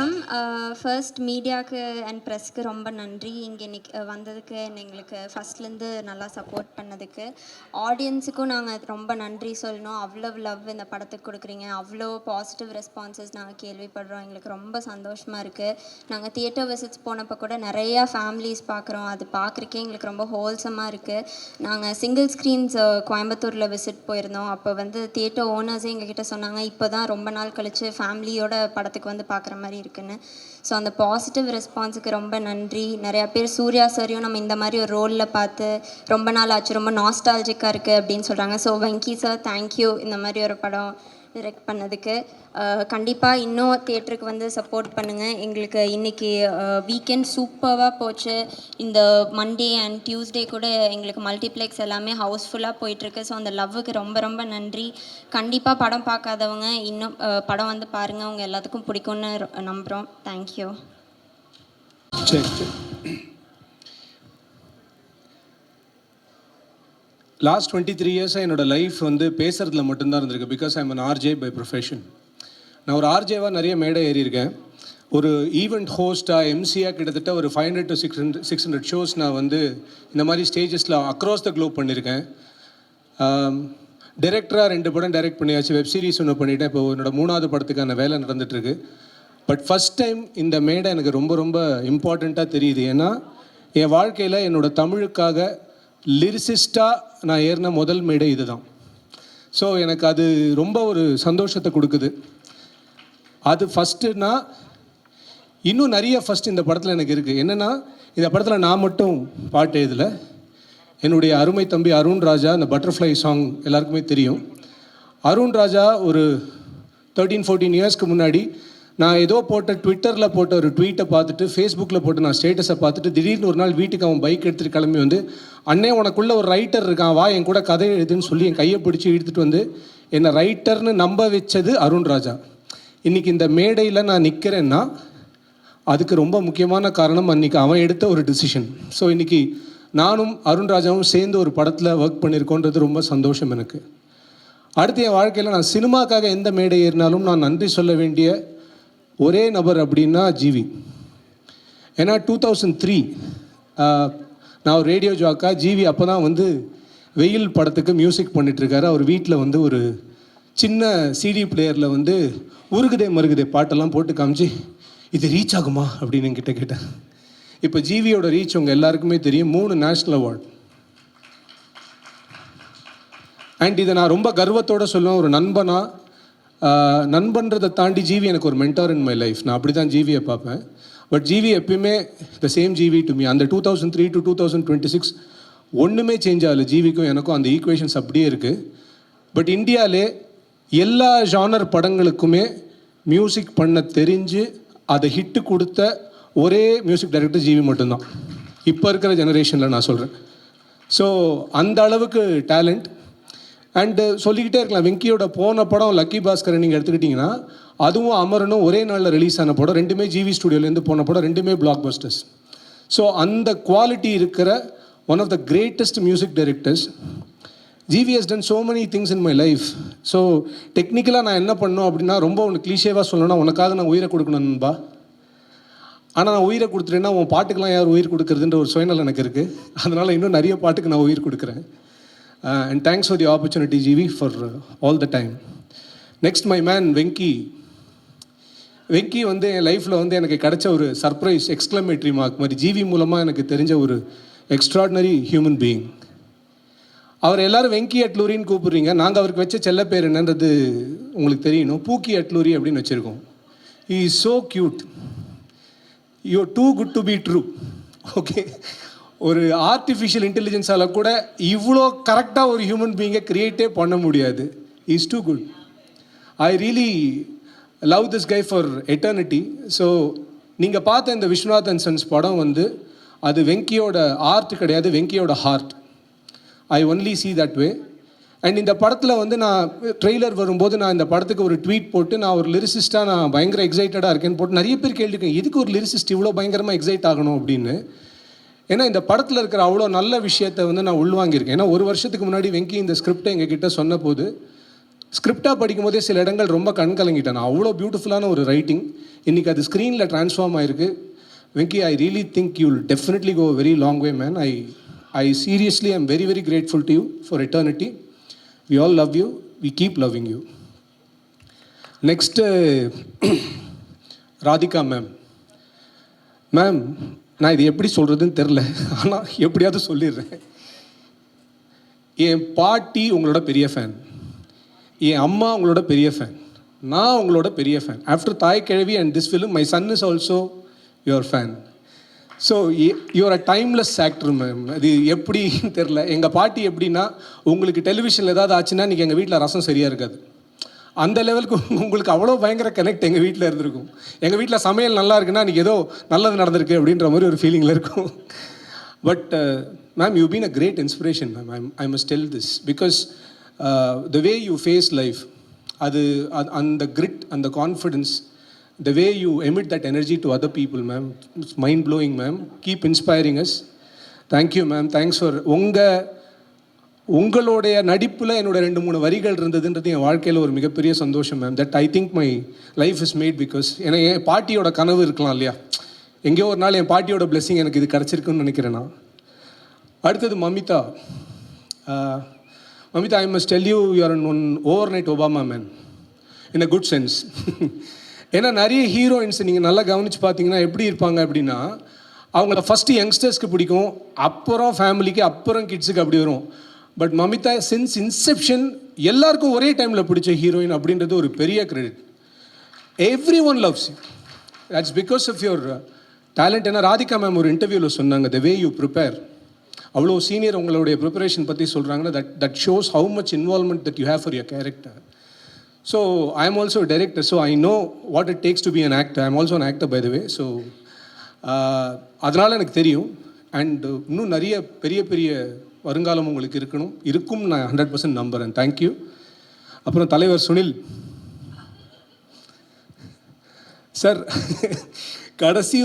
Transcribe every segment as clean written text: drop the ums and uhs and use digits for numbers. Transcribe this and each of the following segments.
வணக்கம். ஃபர்ஸ்ட் மீடியாவுக்கு அண்ட் ப்ரெஸ்க்கு ரொம்ப நன்றி. இங்கே இன்னைக்கு வந்ததுக்கு எங்களுக்கு ஃபஸ்ட்லேருந்து நல்லா சப்போர்ட் பண்ணதுக்கு. ஆடியன்ஸுக்கும் நாங்கள் ரொம்ப நன்றி சொல்லணும். அவ்வளோ லவ் இந்த படத்துக்கு கொடுக்குறீங்க. அவ்வளோ பாசிட்டிவ் ரெஸ்பான்சஸ் நாங்கள் கேள்விப்படுறோம். எங்களுக்கு ரொம்ப சந்தோஷமாக இருக்குது. நாங்கள் தியேட்டர் விசிட்ஸ் போனப்போ கூட நிறையா ஃபேமிலிஸ் பார்க்குறோம். அது பார்க்குறக்கே எங்களுக்கு ரொம்ப ஹோல்சமாக இருக்குது. நாங்கள் சிங்கிள் ஸ்க்ரீன்ஸ் கோயம்புத்தூரில் விசிட் போயிருந்தோம். அப்போ தியேட்டர் ஓனர்ஸே எங்ககிட்ட சொன்னாங்க, இப்போ தான் ரொம்ப நாள் கழித்து ஃபேமிலியோட படத்துக்கு பார்க்குற மாதிரி இருக்குன்னு. ஸோ அந்த பாசிட்டிவ் ரெஸ்பான்ஸுக்கு ரொம்ப நன்றி. நிறையா பேர் சூர்யா சாரையும் நம்ம இந்த மாதிரி ஒரு ரோலில் பார்த்து ரொம்ப நாள் ஆச்சு, ரொம்ப நாஸ்டாலஜிக்காக இருக்குது அப்படின்னு சொல்கிறாங்க. ஸோ வெங்கி சார் தேங்க்யூ இந்த மாதிரி ஒரு படம் டிரெக்ட் பண்ணதுக்கு. கண்டிப்பாக இன்னும் தியேட்டருக்கு சப்போர்ட் பண்ணுங்கள். எங்களுக்கு இன்றைக்கி வீக்கெண்ட் சூப்பராக போச்சு. இந்த மண்டே அண்ட் டியூஸ்டே கூட எங்களுக்கு மல்டிப்ளெக்ஸ் எல்லாமே ஹவுஸ்ஃபுல்லாக போயிட்டுருக்கு. ஸோ அந்த லவ்வுக்கு ரொம்ப ரொம்ப நன்றி. கண்டிப்பாக படம் பார்க்காதவங்க இன்னும் படம் பாருங்கள். அவங்க எல்லாத்துக்கும் பிடிக்கும்னு நம்புகிறோம். தேங்க்யூ. லாஸ்ட் 23 இயர்ஸாக என்னோடய லைஃப் பேசுகிறதுல மட்டும்தான் இருந்திருக்கு. Because I am an RJ by profession. நான் ஒரு ஆர்ஜேவாக நிறைய மேடை ஏறியிருக்கேன். ஒரு ஈவெண்ட் ஹோஸ்ட்டாக எம்சியாக கிட்டத்தட்ட ஒரு 500 to 600 ஷோஸ் நான் இந்த மாதிரி ஸ்டேஜஸில் அக்ராஸ் த க்ளோப் பண்ணியிருக்கேன். டைரக்டராக 2 படம் டைரக்ட் பண்ணியாச்சு. வெப் சீரிஸ் ஒன்று பண்ணிவிட்டேன். இப்போ என்னோடய 3வது படத்துக்கான வேலை நடந்துகிட்ருக்கு. பட் ஃபஸ்ட் டைம் இந்த மேடை எனக்கு ரொம்ப ரொம்ப இம்பார்ட்டண்ட்டாக தெரியுது. ஏன்னா என் வாழ்க்கையில் என்னோடய தமிழுக்காக லிரிசிஸ்டாக நான் ஏறின முதல் மேடை இது தான். ஸோ எனக்கு அது ரொம்ப ஒரு சந்தோஷத்தை கொடுக்குது. அது ஃபஸ்ட்டுனா இன்னும் நிறைய ஃபஸ்ட் இந்த படத்தில் எனக்கு இருக்குது. என்னென்னா இந்த படத்தில் நான் மட்டும் பாட்டு எழுதலை. என்னுடைய அருமை தம்பி அருண் ராஜா, இந்த பட்டர்ஃப்ளை சாங் எல்லாருக்குமே தெரியும். அருண் ராஜா ஒரு 13-14 இயர்ஸ்க்கு முன்னாடி நான் ஏதோ ட்விட்டரில் போட்ட ஒரு ட்வீட்டை பார்த்துட்டு, ஃபேஸ்புக்கில் போட்டு நான் ஸ்டேட்டஸை பார்த்துட்டு, திடீர்னு ஒரு நாள் வீட்டுக்கு அவன் பைக் எடுத்துகிட்டு கிளம்பி அண்ணே உனக்குள்ளே ஒரு ரைட்டர் இருக்கான், வா என் கூட கதை எழுதுன்னு சொல்லி என் கையை பிடிச்சி இழுத்துட்டு என்னை ரைட்டர்னு நம்ப வச்சது அருண் ராஜா. இன்றைக்கி இந்த மேடையில் நான் நிற்கிறேன்னா அதுக்கு ரொம்ப முக்கியமான காரணம் அன்றைக்கி அவன் எடுத்த ஒரு டிசிஷன். ஸோ இன்றைக்கி நானும் அருண் ராஜாவும் சேர்ந்து ஒரு படத்தில் ஒர்க் பண்ணியிருக்கோன்றது ரொம்ப சந்தோஷம் எனக்கு. அடுத்து என் வாழ்க்கையில் நான் சினிமாக்காக எந்த மேடை ஏறினாலும் நான் நன்றி சொல்ல வேண்டிய ஒரே நபர் அப்படின்னா ஜிவி. ஏன்னா 2003 நான் ஒரு ரேடியோ ஜாக்கா. ஜிவி அப்போ தான் வெயில் படத்துக்கு மியூசிக் பண்ணிகிட்ருக்காரு. அவர் வீட்டில் ஒரு சின்ன சிடி பிளேயரில் உருகுதே மருகுதே பாட்டெல்லாம் போட்டு காமிச்சு, இது ரீச் ஆகுமா அப்படின்னு என்கிட்ட கேட்டேன். இப்போ ஜிவியோட ரீச் உங்கள் எல்லாருக்குமே தெரியும். 3 நேஷ்னல் அவார்டு. அண்ட் இதை நான் ரொம்ப கர்வத்தோடு சொல்லுவேன். ஒரு நண்பன்றதை தாண்டி ஜிவி எனக்கு ஒரு மென்டார் இன் மை லைஃப். நான் அப்படி தான் ஜிவியை பார்ப்பேன். பட் ஜிவி எப்பயுமே the same GV to me. அந்த 2003 to 2026 ஒன்றுமே சேஞ்ச் ஆகலை. ஜிவிக்கும் எனக்கும் அந்த ஈக்குவேஷன்ஸ் அப்படியே இருக்குது. பட் இந்தியாவிலே எல்லா ஜானர் படங்களுக்குமே மியூசிக் பண்ண தெரிஞ்சு அதை ஹிட்டு கொடுத்த ஒரே மியூசிக் டைரக்டர் ஜிவி மட்டும்தான், இப்போ இருக்கிற ஜெனரேஷனில் நான் சொல்கிறேன். ஸோ அந்த அளவுக்கு டேலண்ட். அண்டு சொல்லிக்கிட்டே இருக்கலாம். வெங்கியோட போன படம் லக்கி பாஸ்கரை நீங்கள் எடுத்துக்கிட்டிங்கன்னா அதுவும் அமரனும் ஒரே நாளில் ரிலீஸ் ஆன படம். 2மே ஜிவி ஸ்டுடியோலேருந்து போன படம். 2மே பிளாக் பஸ்டர்ஸ். ஸோ அந்த குவாலிட்டி இருக்கிற one of the greatest music directors. GV has done so many things in my life. So டெக்னிக்கலாக நான் என்ன பண்ணோம் அப்படின்னா, ரொம்ப ஒன்று கிளீஷேவாக சொல்லணும்னா, உனக்காக நான் உயிரை கொடுக்கணும்பா. ஆனால் நான் உயிரை கொடுத்துட்டேன்னா உன் பாட்டுக்கெலாம் யார் உயிர் கொடுக்குறதுன்ற ஒரு சுயநலம் எனக்கு இருக்குது. அதனால் இன்னும் நிறைய பாட்டுக்கு நான் உயிர் கொடுக்குறேன். And thanks for the opportunity, GV, for all the time. Next, my man, Venky. என் லைஃப்பில் எனக்கு கிடைச்ச ஒரு சர்ப்ரைஸ் எக்ஸ்க்ளமேட்ரி மார்க் மாதிரி. ஜிவி மூலமாக எனக்கு தெரிஞ்ச ஒரு எக்ஸ்ட்ராடினரி ஹியூமன் பீயிங். அவர் எல்லோரும் வெங்கி அட்லூரின்னு கூப்பிட்றீங்க. நாங்கள் அவருக்கு வச்ச செல்ல பேர் என்னன்றது உங்களுக்கு தெரியணும். பூக்கி அட்லூரி அப்படின்னு வச்சுருக்கோம். He is so cute. You are too good to be true. Okay, ஒரு ஆர்டிஃபிஷியல் இன்டெலிஜென்ஸால் கூட இவ்வளோ கரெக்டாக ஒரு ஹியூமன் பீயிங்கை க்ரியேட்டே பண்ண முடியாது. Is too good. I really love this guy for eternity. So நீங்கள் பார்த்த இந்த விஸ்வநாத் அண்ட் சன்ஸ் படம் அது வெங்கியோட ஆர்ட் கிடையாது, வெங்கியோட heart. I only see that way. And இந்த படத்தில் நான் ட்ரெய்லர் வரும்போது நான் இந்த படத்துக்கு ஒரு ட்வீட் போட்டு, நான் ஒரு லிரிசிஸ்ட்டாக நான் பயங்கர எக்ஸைட்டடாக இருக்கேன்னு போட்டு நிறைய பேர் கேள்விக்கேன், எதுக்கு ஒரு லிரிசிஸ்ட் இவ்வளோ பயங்கரமாக எக்ஸைட் ஆகணும் அப்படின்னு. ஏன்னா இந்த படத்தில் இருக்கிற அவ்வளோ நல்ல விஷயத்தை நான் உள்வாங்கியிருக்கேன். ஏன்னா ஒரு வருஷத்துக்கு முன்னாடி வெங்கி இந்த ஸ்கிரிப்டை எங்ககிட்ட சொன்ன போது ஸ்கிரிப்டாக படிக்கும் போதே சில இடங்கள் ரொம்ப கண் கலங்கிட்டேன். அவ்வளோ பியூட்டிஃபுல்லான ஒரு ரைட்டிங். இன்றைக்கி அது ஸ்க்ரீனில் ட்ரான்ஸ்ஃபார்ம் ஆகிருக்கு. Venky, I really think you will definitely go very long way man. I seriously I'm very very grateful to you for eternity. We all love you, we keep loving you. Next Radhika ma'am. Ma'am, நான் இது எப்படி சொல்கிறதுன்னு தெரில, ஆனால் எப்படியாவது சொல்லிடுறேன். என் பாட்டி உங்களோட பெரிய ஃபேன், என் அம்மா உங்களோட பெரிய ஃபேன், நான் உங்களோட பெரிய fan. After Thaai Kizhavi and this film my son is also your fan. So you are a timeless actor ma'am. அது எப்படின்னு தெரில. எங்கள் பாட்டி எப்படின்னா, உங்களுக்கு டெலிவிஷனில் ஏதாவது ஆச்சுன்னா இன்றைக்கி எங்கள் வீட்டில் ரசம் சரியாக இருக்காது. அந்த லெவலுக்கு உங்களுக்கு அவ்வளோ பயங்கர கனெக்ட் எங்கள் வீட்டில் இருந்திருக்கும். எங்கள் வீட்டில் சமையல் நல்லா இருக்குன்னா இன்றைக்கி ஏதோ நல்லது நடந்திருக்கு அப்படின்ற மாதிரி ஒரு ஃபீலிங்கில் இருக்கும். But ma'am, you been a great inspiration ma'am. I must tell this because the way you face life, அது அந்த கிரிட், அந்த confidence, the way you emit that energy to other people, ma'am, it's mind blowing, ma'am. Keep inspiring us. Thank you, ma'am. Thanks for உங்களுடைய நடிப்பில் என்னோட 2-3 வரிகள் இருந்ததுன்றது என் வாழ்க்கையில் ஒரு மிகப்பெரிய சந்தோஷம் ma'am. That I think my life is made because ஏன்னா என் பாட்டியோட கனவு இருக்கலாம் இல்லையா, எங்கேயோ ஒரு நாள் என் பாட்டியோட பிளெஸிங் எனக்கு இது கிடச்சிருக்குன்னு நினைக்கிறேன் நான். அடுத்தது மமிதா. மமிதா, ஐ must tell you, you R one over night Obama man in a good sense. ஏன்னா நிறைய ஹீரோயின்ஸ் நீங்கள் நல்லா கவனித்து பார்த்தீங்கன்னா எப்படி இருப்பாங்க அப்படின்னா, அவங்கள ஃபஸ்ட்டு யங்ஸ்டர்ஸ்க்கு பிடிக்கும், அப்புறம் ஃபேமிலிக்கு, அப்புறம் கிட்ஸுக்கு அப்படி வரும். பட் மமிதா சின்ஸ் இன்செப்ஷன் எல்லாருக்கும் ஒரே டைமில் பிடிச்ச ஹீரோயின் அப்படின்றது ஒரு பெரிய credit. Everyone loves you, that's because of your talent. ஏன்னா ராதிகா மேம் ஒரு இன்டர்வியூவில் சொன்னாங்க, த வே யூ ப்ரிப்பேர், அவ்வளோ சீனியர் உங்களுடைய ப்ரிப்பரேஷன் பற்றி சொல்கிறாங்கன்னா that shows how much involvement that you have for your character. So I am also a director, so I know what it takes to be an actor. I am also an actor by the way. So அதனால் எனக்கு தெரியும். And இன்னும் நிறைய பெரிய பெரிய வருங்காலம் உங்களுக்கு இருக்கும் நான் 100% நம்புகிறேன். தேங்க்யூ. அப்புறம் தலைவர் சுனில் சார், கடைசி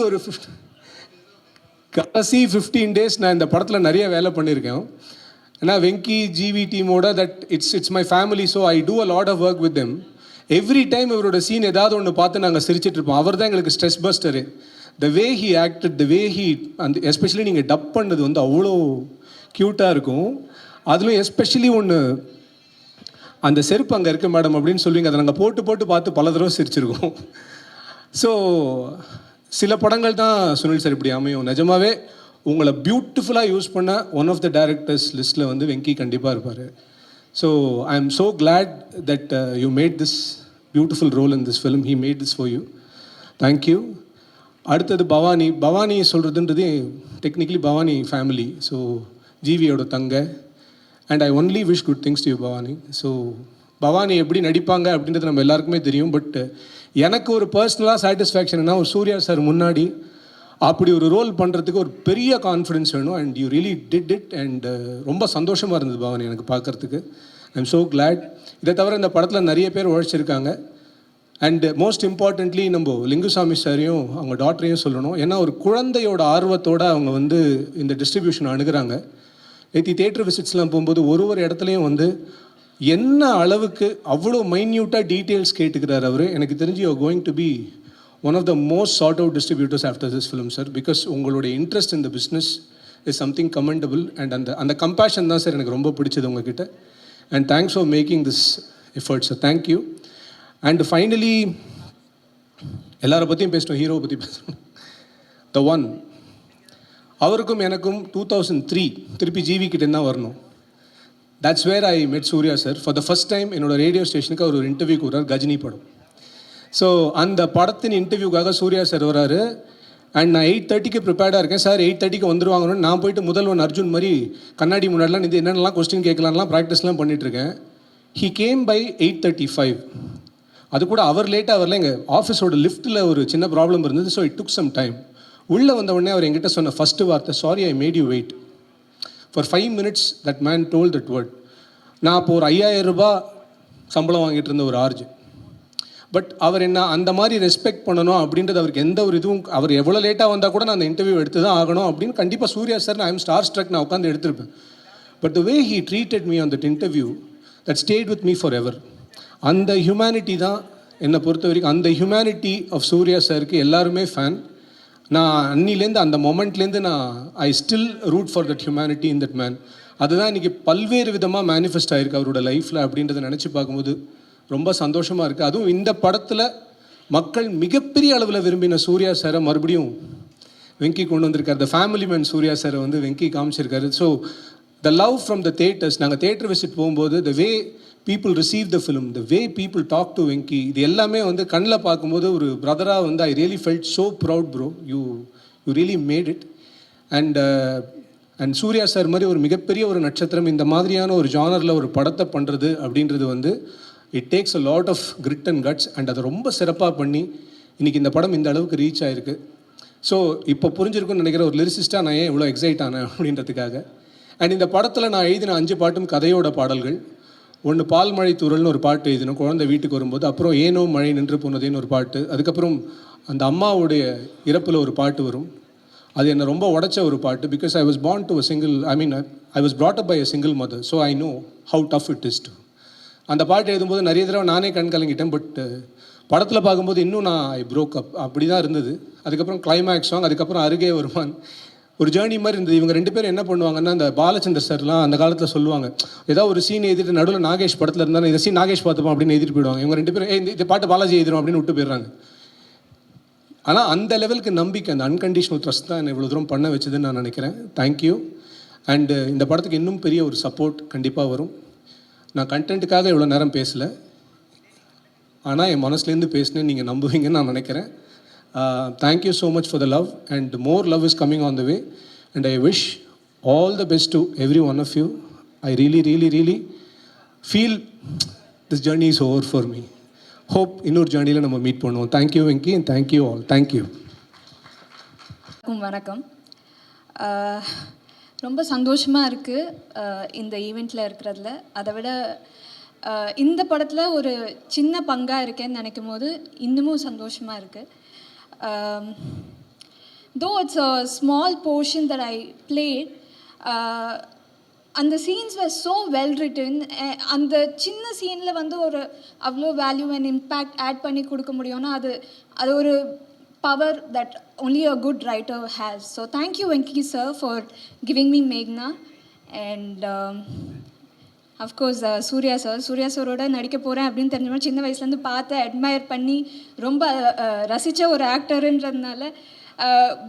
15 டேஸ் நான் இந்த படத்தில் நிறைய வேலை பண்ணியிருக்கேன். ஏன்னா வெங்கி ஜிவி டீமோட that it's my family, so I do a lot of work with them. Every time இவரோட சீன் ஏதாவது ஒன்று பார்த்து நாங்கள் சிரிச்சிட்டு இருப்போம். அவர் தான் எங்களுக்கு stress buster. The way he acted, the way he, அந்த எஸ்பெஷலி நீங்கள் டப் பண்ணது வந்து அவ்வளோ க்யூட்டாக இருக்கும். அதுலேயும் எஸ்பெஷலி ஒன்று, அந்த செருப்பு அங்கே இருக்குது மேடம் அப்படின்னு சொல்லுவீங்க, அதை நாங்கள் போட்டு போட்டு பார்த்து பல தடவை சிரிச்சிருக்கோம். ஸோ சில படங்கள் தான் சுனில் சார் இப்படி அமையும். நிஜமாவே உங்களை பியூட்டிஃபுல்லாக யூஸ் பண்ண ஒன் ஆஃப் த டைரக்டர்ஸ் லிஸ்ட்டில் வந்து வெங்கி கண்டிப்பாக இருப்பார். So I am so glad that you made this beautiful role in this film. He made this for you. Thank you. அடுத்தது பவானி. பவானி சொல்கிறதுன்றது டெக்னிக்கலி பவானி ஃபேமிலி, ஸோ ஜிவியோட தங்க. And I only wish good things to you Bhavani. So Bhavani எப்படி நடிப்பாங்க அப்படின்றது நம்ம எல்லாருக்குமே தெரியும். பட் எனக்கு ஒரு பர்சனலாக சாட்டிஸ்ஃபேக்ஷன்னா, ஒரு சூர்யா சார் முன்னாடி அப்படி ஒரு ரோல் பண்ணுறதுக்கு ஒரு பெரிய கான்ஃபிடென்ஸ் வேணும். And you really did it. And ரொம்ப சந்தோஷமாக இருந்தது பவானி எனக்கு பார்க்குறதுக்கு. ஐ எம் ஸோ கிளாட். இதை தவிர இந்த படத்தில் நிறைய பேர் உழைச்சிருக்காங்க. அண்டு மோஸ்ட் இம்பார்ட்டண்ட்லி நம்ம லிங்குசாமி சாரையும் அவங்க டாக்டரையும் சொல்லணும். ஏன்னா ஒரு குழந்தையோட ஆர்வத்தோடு அவங்க வந்து இந்த டிஸ்ட்ரிபியூஷன் அணுகிறாங்க. நேற்று தேட்டர் விசிட்ஸ்லாம் போகும்போது ஒரு இடத்துலையும் வந்து என்ன அளவுக்கு அவ்வளோ மைன்யூட்டாக டீட்டெயில்ஸ் கேட்டுக்கிறார் அவர். எனக்கு தெரிஞ்சு you are going to be one of the most sought out distributors after this film sir. Because உங்களுடைய இன்ட்ரெஸ்ட் இந்த business is something commendable. And அந்த கம்பேஷன் தான் சார் எனக்கு ரொம்ப பிடிச்சது உங்ககிட்ட. And thanks for making this effort sir. Thank you. And finally எல்லாரை பற்றியும் பேசணும், ஹீரோவை பற்றி பேசணும். த ஒன், அவருக்கும் எனக்கும் 2003 திருப்பி ஜிவி கிட்டேருந்து தான் வரணும். That's where I met Suriya sir for the first time. என்னோடய ரேடியோ ஸ்டேஷனுக்கு அவர் ஒரு இன்டர்வியூ கூறார், கஜினி படம். ஸோ அந்த படத்தின் இன்டர்வியூக்காக சூர்யா சார் வராரு. அண்ட் நான் 8:30க்கு ப்ரிப்பேர்டாக இருக்கேன். சார் 8:30க்கு வந்துருவாங்கன்னு நான் போயிட்டு முதல்வன் அர்ஜுன் மாதிரி கண்ணாடி முன்னாடிலாம் இது என்னென்னலாம் கொஸ்டின் கேட்கலாம்லாம் ப்ராக்டிஸ்லாம் பண்ணிகிட்ருக்கேன். He came by 8:35. அது கூட அவர் லேட்டாக வரல, எங்கள் ஆஃபீஸோட லிஃப்ட்டில் ஒரு சின்ன ப்ராப்ளம் இருந்தது. So it took some time. உள்ளே வந்த உடனே அவர் என்கிட்ட சொன்ன ஃபஸ்ட்டு வார்த்தை, sorry I made you wait for 5 minutes. That man told that word. நான் அப்போ ஒரு 5000 ரூபாய் சம்பளம் வாங்கிட்டு இருந்த ஒரு ஆர்ஜு. பட் அவர் என்ன அந்த மாதிரி ரெஸ்பெக்ட் பண்ணணும் அப்படின்றது அவருக்கு எந்த ஒரு இதுவும், அவர் எவ்வளோ லேட்டாக வந்தால் கூட நான் அந்த இன்டர்வியூ எடுத்து தான் ஆகணும் அப்படின்னு கண்டிப்பாக Suriya sir I am starstruck, நான் உட்காந்து எடுத்திருப்பேன். But the way he treated me on that interview that stayed with me forever. அந்த ஹியூமனிட்டி தான் என்னை பொறுத்த வரைக்கும் அந்த ஹியூமனிட்டி ஆஃப் சூர்யா சாருக்கு எல்லாருமே ஃபேன். நான் அன்னிலேருந்து அந்த மொமெண்ட்லேருந்து நான் I still root for that humanity in that man. அதுதான் இன்றைக்கி பல்வேறு விதமாக மேனிஃபெஸ்ட் ஆகிருக்கு அவரோட லைஃப்பில் அப்படின்றத நினச்சி பார்க்கும்போது ரொம்ப சந்தோஷமாக இருக்குது. அதுவும் இந்த படத்தில் மக்கள் மிகப்பெரிய அளவில் விரும்பின சூர்யா சாரை மறுபடியும் வெங்கி கொண்டு வந்திருக்காரு. த ஃபேமிலி மேன் சூர்யா சாரை வந்து வெங்கி காமிச்சிருக்காரு. So the love from the theatres, நாங்கள் தேட்டர் விசிட் போகும்போது the way people receive the film, the way people talk to Venky, இது எல்லாமே வந்து கண்ணில் பார்க்கும்போது ஒரு பிரதராக வந்து I really felt so proud bro, you really made it. And Suriya sir மாதிரி ஒரு மிகப்பெரிய ஒரு நட்சத்திரம் இந்த மாதிரியான ஒரு ஜானரில் ஒரு படத்தை பண்ணுறது அப்படின்றது வந்து it takes a lot of grit and guts. அண்ட் அதை ரொம்ப சிறப்பாக பண்ணி இன்றைக்கி இந்த படம் இந்த அளவுக்கு ரீச் ஆகிருக்கு. ஸோ இப்போ புரிஞ்சிருக்குன்னு நினைக்கிற ஒரு லிரிசிஸ்ட்டாக நான் ஏன் இவ்வளோ எக்ஸைட் ஆனேன் அப்படின்றதுக்காக. அண்ட் இந்த படத்தில் நான் எழுதின 5 பாட்டும் கதையோட பாடல்கள். ஒன்று பால் மழை தூரல்னு ஒரு பாட்டு எழுதினோம் குழந்தை வீட்டுக்கு வரும்போது, அப்புறம் ஏனோ மழை நின்று போனதேன்னு ஒரு பாட்டு, அதுக்கப்புறம் அந்த அம்மாவுடைய இறப்பில் ஒரு பாட்டு வரும். அது என்னை ரொம்ப உடைச்ச ஒரு பாட்டு. Because I was born to a single, I was brought up by a single mother, so I know how tough it is to. அந்த பாட்டு எழுதும்போது நிறைய தடவை நானே கண் கலங்கிட்டேன். பட் படத்தில் பார்க்கும்போது இன்னும் நான் ஐ ப்ரோக் அப் அப்படி தான் இருந்தது. அதுக்கப்புறம் கிளைமேக்ஸ் சாங், அதுக்கப்புறம் அருகே வருவான், ஒரு ஜேர்னி மாதிரி இருந்தது. இவங்க 2 பேரும் என்ன பண்ணுவாங்கன்னா, அந்த பாலச்சந்தர் சார்லாம் அந்த காலத்தில் சொல்லுவாங்க, ஏதாவது ஒரு சீன் எழுதிட்டு நடுவில் நாகேஷ் படத்தில் இருந்தாலும் இதை சீன் நாகேஷ் பார்த்துப்போம் அப்படின்னு எழுதிட்டு போயிடுவாங்க. இவங்க 2 பேரும் இந்த பாட்டு பாலாஜி எழுதிடும் அப்படின்னு விட்டு போயிடுறாங்க. ஆனால் அந்த லெவலுக்கு நம்பிக்கை, அந்த அன்கண்டிஷனல் ட்ரஸ்ட் தான் என்னை இவ்வளோ தூரம் பண்ண வச்சதுன்னு நான் நினைக்கிறேன். தேங்க்யூ. அண்டு இந்த படத்துக்கு இன்னும் பெரிய ஒரு சப்போர்ட் கண்டிப்பாக வரும். நான் கண்டென்ட்டுக்காக இவ்வளோ நேரம் பேசலை, ஆனால் என் மனசுலேருந்து பேசினேன், நீங்கள் நம்புவீங்கன்னு நான் நினைக்கிறேன். Thank you so much for the love, and more love is coming on the way, and I wish all the best to everyone of you. I really feel this journey is over for me. Hope இன்னொரு ஜேர்னியில் நம்ம meet பண்ணுவோம். Thank you Venky, and thank you all. Thank you. வணக்கம். ரொம்ப சந்தோஷமாக இருக்குது இந்த ஈவெண்ட்டில் இருக்கிறதுல. அதை விட இந்த படத்தில் ஒரு சின்ன பங்காக இருக்கேன்னு நினைக்கும் போது இன்னமும் சந்தோஷமாக இருக்குது. தோ it's a small portion that I plate, அந்த சீன்ஸ் வேர் ஸோ வெல் ரிட்டன். அந்த சின்ன சீனில் வந்து ஒரு அவ்வளோ வேல்யூ அண்ட் இம்பேக்ட் ஆட் பண்ணி கொடுக்க முடியும்னா அது ஒரு power that only a good writer has. So thank you Venki sir for giving me Meghna, and of course Surya sir ஓட நடிக்க போகிறேன் அப்படின்னு தெரிஞ்ச சின்ன வயசுலேருந்து பார்த்து அட்மையர் பண்ணி ரொம்ப ரசித்த ஒரு ஆக்டருன்றதுனால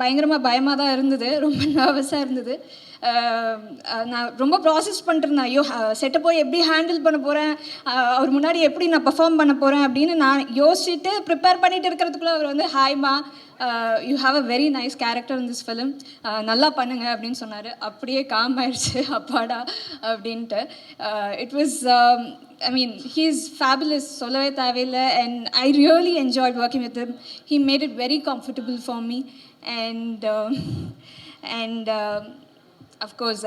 பயங்கரமாக பயமாக தான் இருந்தது, ரொம்ப நர்வஸாக இருந்தது. நான் ரொம்ப ப்ராசஸ் பண்ணிட்டுருந்தேன், ஐயோ செட்டை போய் எப்படி ஹேண்டில் பண்ண போகிறேன், அவர் முன்னாடி எப்படி நான் பர்ஃபார்ம் பண்ண போகிறேன் அப்படின்னு நான் யோசிச்சுட்டு ப்ரிப்பேர் பண்ணிட்டு இருக்கிறதுக்குள்ளே அவர் வந்து ஹாய்மா, you have a very nice character in this film, நல்லா பண்ணுங்க அப்படின்னு சொன்னார். அப்படியே காம் ஆயிடுச்சு, அப்பாடா அப்படின்ட்டு. It was he is fabulous, சொல்லவே தேவையில்லை. And I really enjoyed working with him. He made it very comfortable for me. And of course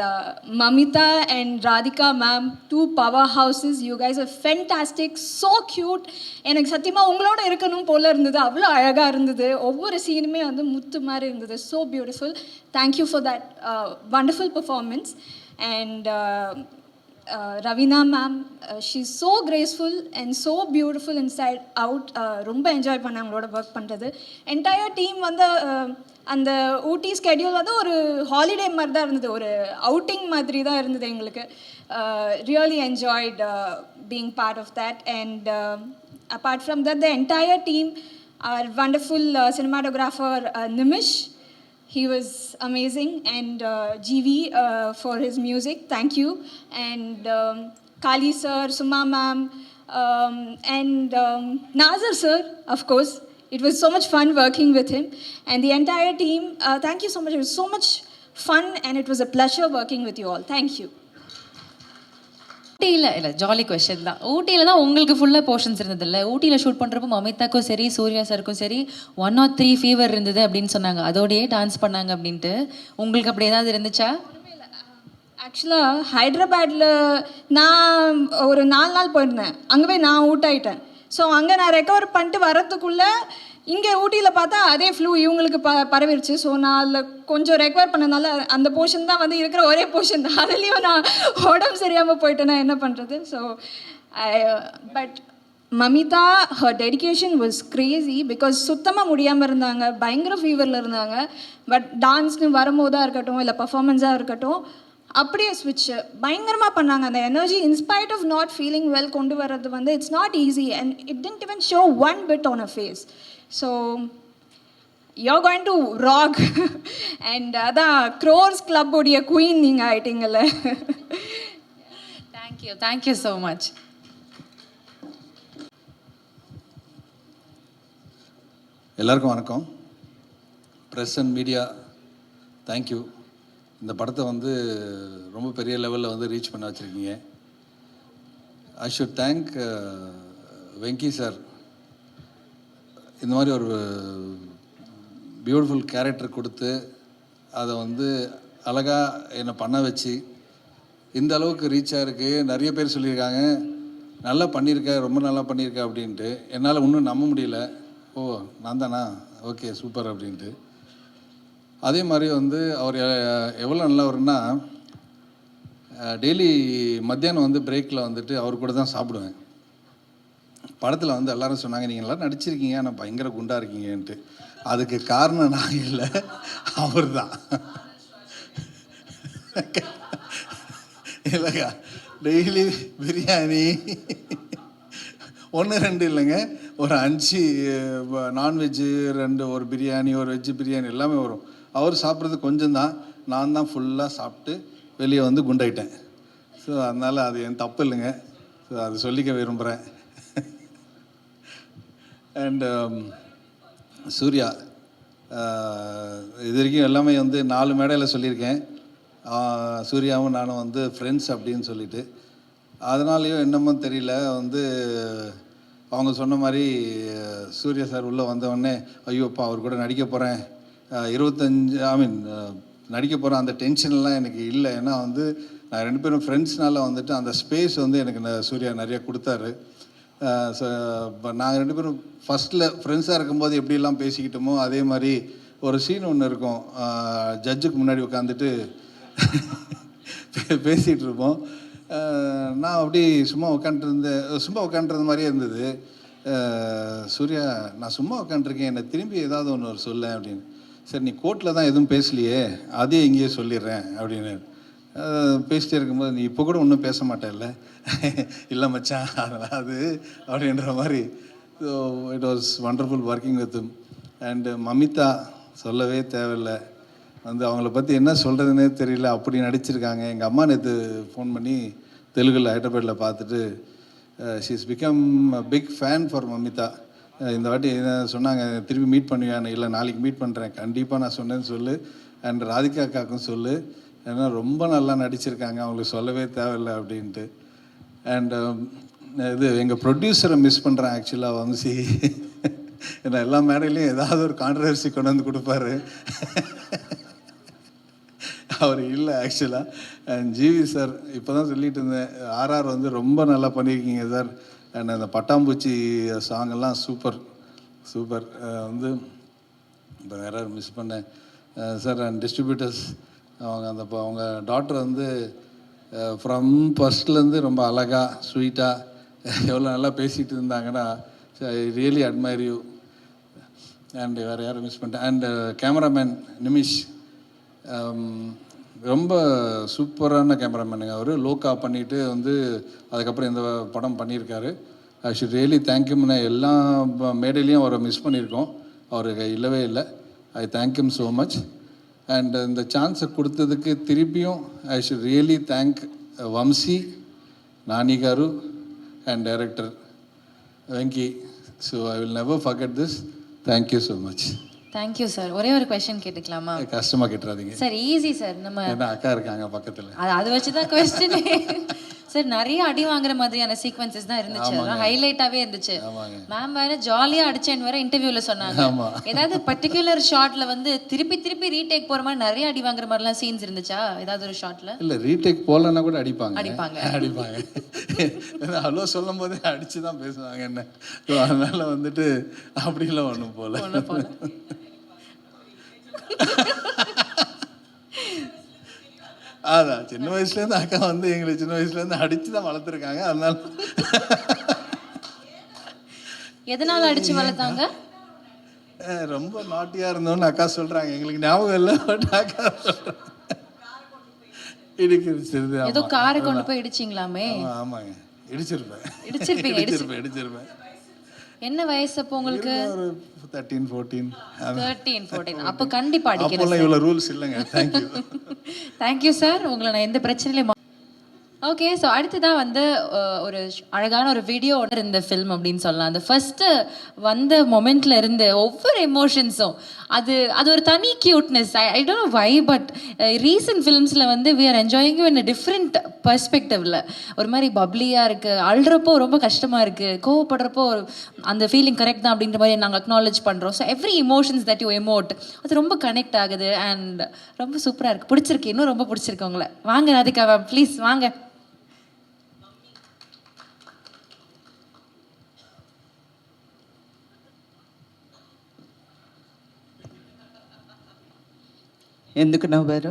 Mamita and Radhika ma'am, 2 powerhouses. You guys are fantastic, so cute. எனக்கு சத்தியமாக உங்களோட இருக்கணும் போல இருந்தது, அவ்வளோ அழகாக இருந்தது. ஒவ்வொரு சீனுமே வந்து முத்து மாதிரி இருந்தது. So beautiful. Thank you for that wonderful performance. And Ravina ma'am, she's so graceful and so beautiful inside out. ரொம்ப என்ஜாய் பண்ண அவங்களோட ஒர்க் பண்ணுறது. என்டையர் டீம் வந்து அந்த ஊட்டி ஸ்கெடியூல் வந்து ஒரு ஹாலிடே மாதிரி தான் இருந்தது, ஒரு அவுட்டிங் மாதிரி தான் இருந்தது எங்களுக்கு. Really enjoyed being part of that. And apart from that, the entire team, our wonderful cinematographer Nimish, he was amazing, and GV for his music, thank you. And Kali sir, Suma ma'am, and Nazar sir, of course. It was so much fun working with him, and the entire team, thank you so much. It was so much fun, and it was a pleasure working with you all. Thank you. ஊட்டியில் இல்லை, jolly question தான். ஊட்டியில் தான் உங்களுக்கு ஃபுல்லாக portions இருந்ததில்ல. ஊட்டியில் shoot பண்ணுறப்போ மமிதாக்கும் சரி சூர்யா சாருக்கும் சரி 103 ஃபீவர் இருந்தது அப்படின்னு சொன்னாங்க, அதோடையே டான்ஸ் பண்ணாங்க அப்படின்ட்டு. உங்களுக்கு அப்படி ஏதாவது இருந்துச்சா? ஆக்சுவலாக ஹைதராபாடில் நான் ஒரு 4 நாள் போயிருந்தேன், அங்கே போய் நான் அவுட் ஆகிட்டேன். ஸோ அங்கே நான் ரெக்கவர் பண்ணிட்டு வரத்துக்குள்ளே இங்கே ஊட்டியில் பார்த்தா அதே ஃப்ளூ இவங்களுக்கு பரவிடுச்சு. ஸோ நான் அதில் கொஞ்சம் ரெக்கவர் பண்ணனால அந்த போர்ஷன் தான் வந்து இருக்கிற ஒரே போர்ஷன் தான், அதுலேயும் நான் உடம்பு சரியாமல் போயிட்டேன்னா என்ன பண்ணுறது. So but Mamitha, her dedication was crazy because சுத்தமாக முடியாமல் இருந்தாங்க, பயங்கர ஃபீவரில் இருந்தாங்க. பட் டான்ஸ்னு வரும்போதாக இருக்கட்டும், இல்லை பர்ஃபார்மன்ஸாக இருக்கட்டும், அப்படியே ஸ்விட்ச் பயங்கரமாக பண்ணாங்க. அந்த energy in spite of not feeling well கொண்டு வர்றது வந்து it's not easy and it tend even show one bit on a face. So you're going to rock and அதான் க்ரோர்ஸ் கிளப் உடைய குயின் நீங்கள் ஆயிட்டீங்கல்ல. Thank you so much. எல்லாருக்கும் வணக்கம். Press and media thank you. இந்த படத்தை வந்து ரொம்ப பெரிய லெவலில் வந்து ரீச் பண்ண வச்சுருக்கீங்க. I should thank Venky sir. இந்த மாதிரி ஒரு பியூட்டிஃபுல் கேரக்டர் கொடுத்து அதை வந்து அழகாக என்னை பண்ண வச்சு இந்த அளவுக்கு ரீச்சாக இருக்குது. நிறைய பேர் சொல்லியிருக்காங்க நல்லா பண்ணியிருக்க, ரொம்ப நல்லா பண்ணியிருக்க அப்படின்ட்டு. என்னால் இன்னும் நம்ப முடியல. ஓ நான் தானா, ஓகே சூப்பர் அப்படின்ட்டு. அதே மாதிரி வந்து அவர் எவ்வளோ நல்லவர்னா, டெய்லி மத்தியானம் வந்து பிரேக்கில் வந்துட்டு அவர் கூட தான் சாப்பிடுவேன். படத்தில் வந்து எல்லோரும் சொன்னாங்க நீங்கள் எல்லாம் நடிச்சிருக்கீங்க ஆனால் பயங்கர குண்டாக இருக்கீங்கன்ட்டு. அதுக்கு காரணம் நான் இல்லை, அவர் தான். இல்லைக்கா, டெய்லி பிரியாணி 1-2 இல்லைங்க, ஒரு 5 நான்வெஜ்ஜு, 2 ஒரு பிரியாணி, ஒரு வெஜ்ஜு பிரியாணி எல்லாமே வரும். அவர் சாப்பிட்றது கொஞ்சம் தான், நான் தான் ஃபுல்லாக சாப்பிட்டு வெளியே வந்து குண்டாயிட்டேன். ஸோ அதனால் அது என் தப்பு இல்லைங்க. ஸோ அது சொல்லிக்க விரும்புகிறேன். அண்ட் சூர்யா, இது வரைக்கும் எல்லாமே வந்து 4 மேடையில் சொல்லியிருக்கேன். சூர்யாவும் நானும் வந்து ஃப்ரெண்ட்ஸ் அப்படின்னு சொல்லிட்டு. அதனாலேயும் என்னமோ தெரியல வந்து அவங்க சொன்ன மாதிரி சூர்யா சார் உள்ளே வந்தவொடனே ஐயோப்பா அவர் கூட நடிக்க போகிறேன், 25 நடிக்க போகிறேன், அந்த டென்ஷன்லாம் எனக்கு இல்லை. ஏன்னா வந்து நான் 2 பேரும் ஃப்ரெண்ட்ஸ்னால வந்துட்டு அந்த ஸ்பேஸ் வந்து எனக்கு சூர்யா நிறைய கொடுத்தாரு. ஸோ இப்போ நாங்கள் 2 பேரும் ஃபஸ்ட்டில் ஃப்ரெண்ட்ஸாக இருக்கும்போது எப்படிலாம் பேசிக்கிட்டோமோ அதே மாதிரி ஒரு சீன் ஒன்று இருக்கும். ஜட்ஜுக்கு முன்னாடி உட்காந்துட்டு பேசிகிட்டு இருப்போம். நான் அப்படி சும்மா உட்காண்ட்ருந்த மாதிரியே இருந்தது. சூர்யா நான் சும்மா உட்காண்ட்ருக்கேன், என்னை திரும்பி ஏதாவது ஒன்று சொல்ல அப்படின்னு. சரி நீ கோர்ட்டில் தான் எதுவும் பேசலையே, அதே இங்கேயே சொல்லிடுறேன் அப்படின்னு பேசிட்டே இருக்கும்போது நீ இப்போ கூட ஒன்றும் பேச மாட்டேல்ல. இல்லை மச்சான் அதெல்லாம் அது அப்படின்ற மாதிரி. So it was wonderful working with him. And Mamitha சொல்லவே தேவையில்லை. வந்து அவங்கள பற்றி என்ன சொல்கிறதுனே தெரியல, அப்படி நடிச்சிருக்காங்க. எங்கள் அம்மா நேற்று ஃபோன் பண்ணி தெலுங்கில் ஹைதராபாத்தில் பார்த்துட்டு she is become big fan for Mamitha. இந்த வாட்டி என்ன சொன்னாங்க, திருப்பி மீட் பண்ணுவேன். இல்லை நாளைக்கு மீட் பண்ணுறேன், கண்டிப்பாக நான் சொன்னேன்னு சொல்லு. அண்ட் ராதிகா அக்காக்கும் சொல்லு, ஏன்னா ரொம்ப நல்லா நடிச்சிருக்காங்க, அவங்களுக்கு சொல்லவே தேவையில்லை அப்படின்ட்டு. அண்ட் இது எங்கள் ப்ரொடியூசரை மிஸ் பண்ணுறேன் ஆக்சுவலாக வம்சி. ஏன்னா எல்லா மேடையிலையும் ஏதாவது ஒரு கான்ட்ரவர்சி கொண்டு வந்து கொடுப்பாரு. அவர் இல்லை ஆக்சுவலாக. அண்ட் ஜிவி சார் இப்போ தான் சொல்லிட்டு இருந்தேன், RR வந்து ரொம்ப நல்லா பண்ணியிருக்கீங்க சார். அண்ட் அந்த பட்டாம்பூச்சி சாங்கெல்லாம் சூப்பர் சூப்பர். வந்து இப்போ வேறு மிஸ் பண்ணேன் சார். அண்ட் டிஸ்ட்ரிபியூட்டர்ஸ் அவங்க டாக்டர் வந்து ஃப்ரம் ஃபஸ்ட்லேருந்து ரொம்ப அழகாக ஸ்வீட்டாக எவ்வளோ நல்லா பேசிகிட்டு இருந்தாங்கன்னா I really admire you. And வேறு யாரும் மிஸ் பண்ணிட்டேன். அண்ட் கேமராமேன் நிமிஷ் ரொம்ப சூப்பரான கேமராமேனுங்க. அவர் லோக்கா பண்ணிவிட்டு வந்து அதுக்கப்புறம் இந்த படம் பண்ணியிருக்காரு. ஐ ஷுட் ரியலி தேங்க்யூம்னு எல்லா மேடையிலையும் அவரை மிஸ் பண்ணியிருக்கோம், அவருக்கு இல்லவே இல்லை. ஐ தேங்க்யூம் ஸோ மச். அண்ட் இந்த சான்ஸை கொடுத்ததுக்கு திருப்பியும் I should really thank Vamsi, Nani garu and director Venky. So I will never forget this. Thank you so much. Thank you sir. ஒரே ஒரு கொஸ்டின் கேட்டுக்கலாமா? கஷ்டமாக கேட்டுறாதீங்க சார். Easy sir. நம்ம ஏன்னா அக்கா இருக்காங்க பக்கத்தில், அது வச்சு தான் கொஸ்டின். சார் நிறைய அடி வாங்குற மாதிரியான சீக்வன்சஸ் தான் இருந்துச்சு, அதெல்லாம் ஹைலைட்டாகவே இருந்துச்சு. மேம் வேற ஜாலியாக அடிச்சேன்னு வேற இன்டர்வியூவில் சொன்னாங்க. ஏதாவது பர்டிகுலர் ஷார்ட்ல வந்து திருப்பி திருப்பி ரீடேக் போகிற மாதிரி நிறைய அடி வாங்குற மாதிரிலாம் சீன்ஸ் இருந்துச்சா ஏதாவது ஒரு ஷார்ட்ல? இல்லை ரீடேக் போகலன்னா கூட அடிப்பாங்க. அடிப்பாங்க. ஹலோ சொல்லும் போதே அடிச்சு தான் பேசுவாங்க என்ன. அதனால வந்துட்டு அப்படிலாம் ஒன்றும் போல. அதான் சின்ன வயசுலேருந்து அக்கா வந்து எங்களை சின்ன வயசுலேருந்து அடித்து தான் வளர்த்துருக்காங்க. அதனால எதனால அடிச்சு வளர்த்தாங்க? ரொம்ப நாட்டியாக இருந்தோன்னு அக்கா சொல்கிறாங்க. எங்களுக்கு ஞாபகம் இல்லை, பட் அக்கா சொல்கிறாங்க. இடிச்சிருது. ஏதோ காரை கொண்டு போய் இடிச்சிங்களாமே? ஆமாங்க, இடிச்சிருப்பேன். இடிச்சிருப்பீங்க. என்ன வயசு அப்போ உங்களுக்கு? ஒரு 13, 14. 13, 14. அப்போ கண்டிப்பா அடிக்கிறேன். அப்போல்லாம் இவ்வளோ ரூல்ஸ் இல்லைங்க. தேங்க்யூ. Thank you sir. உங்களை நான் எந்த பிரச்சனையிலையும். ஓகே, ஸோ அடுத்ததான் வந்து ஒரு அழகான ஒரு வீடியோ ஒன்று இந்த ஃபில்ம் அப்படின்னு சொல்லலாம். அந்த ஃபஸ்ட்டு வந்த மொமெண்ட்ல இருந்து ஒவ்வொரு எமோஷன்ஸும் அது ஒரு தனி cuteness. I don't know why, but recent ஃபிலிம்ஸில் வந்து we are enjoying in a different பர்ஸ்பெக்டிவில். ஒரு மாதிரி பப்ளியாக இருக்குது, அழுறப்போ ரொம்ப கஷ்டமாக இருக்குது, கோவப்படுறப்போ அந்த ஃபீலிங் கரெக்ட் தான் அப்படின்ற மாதிரி நாங்கள் அக்னாலேஜ் பண்ணுறோம். So every emotions that you emote அது ரொம்ப கனெக்ட் ஆகுது அண்ட் ரொம்ப சூப்பராக இருக்குது. பிடிச்சிருக்கு, இன்னும் ரொம்ப பிடிச்சிருக்கு உங்களை. வாங்க ராதிகா மேம், ப்ளீஸ் வாங்க. ఎందుకు నవ్వారు?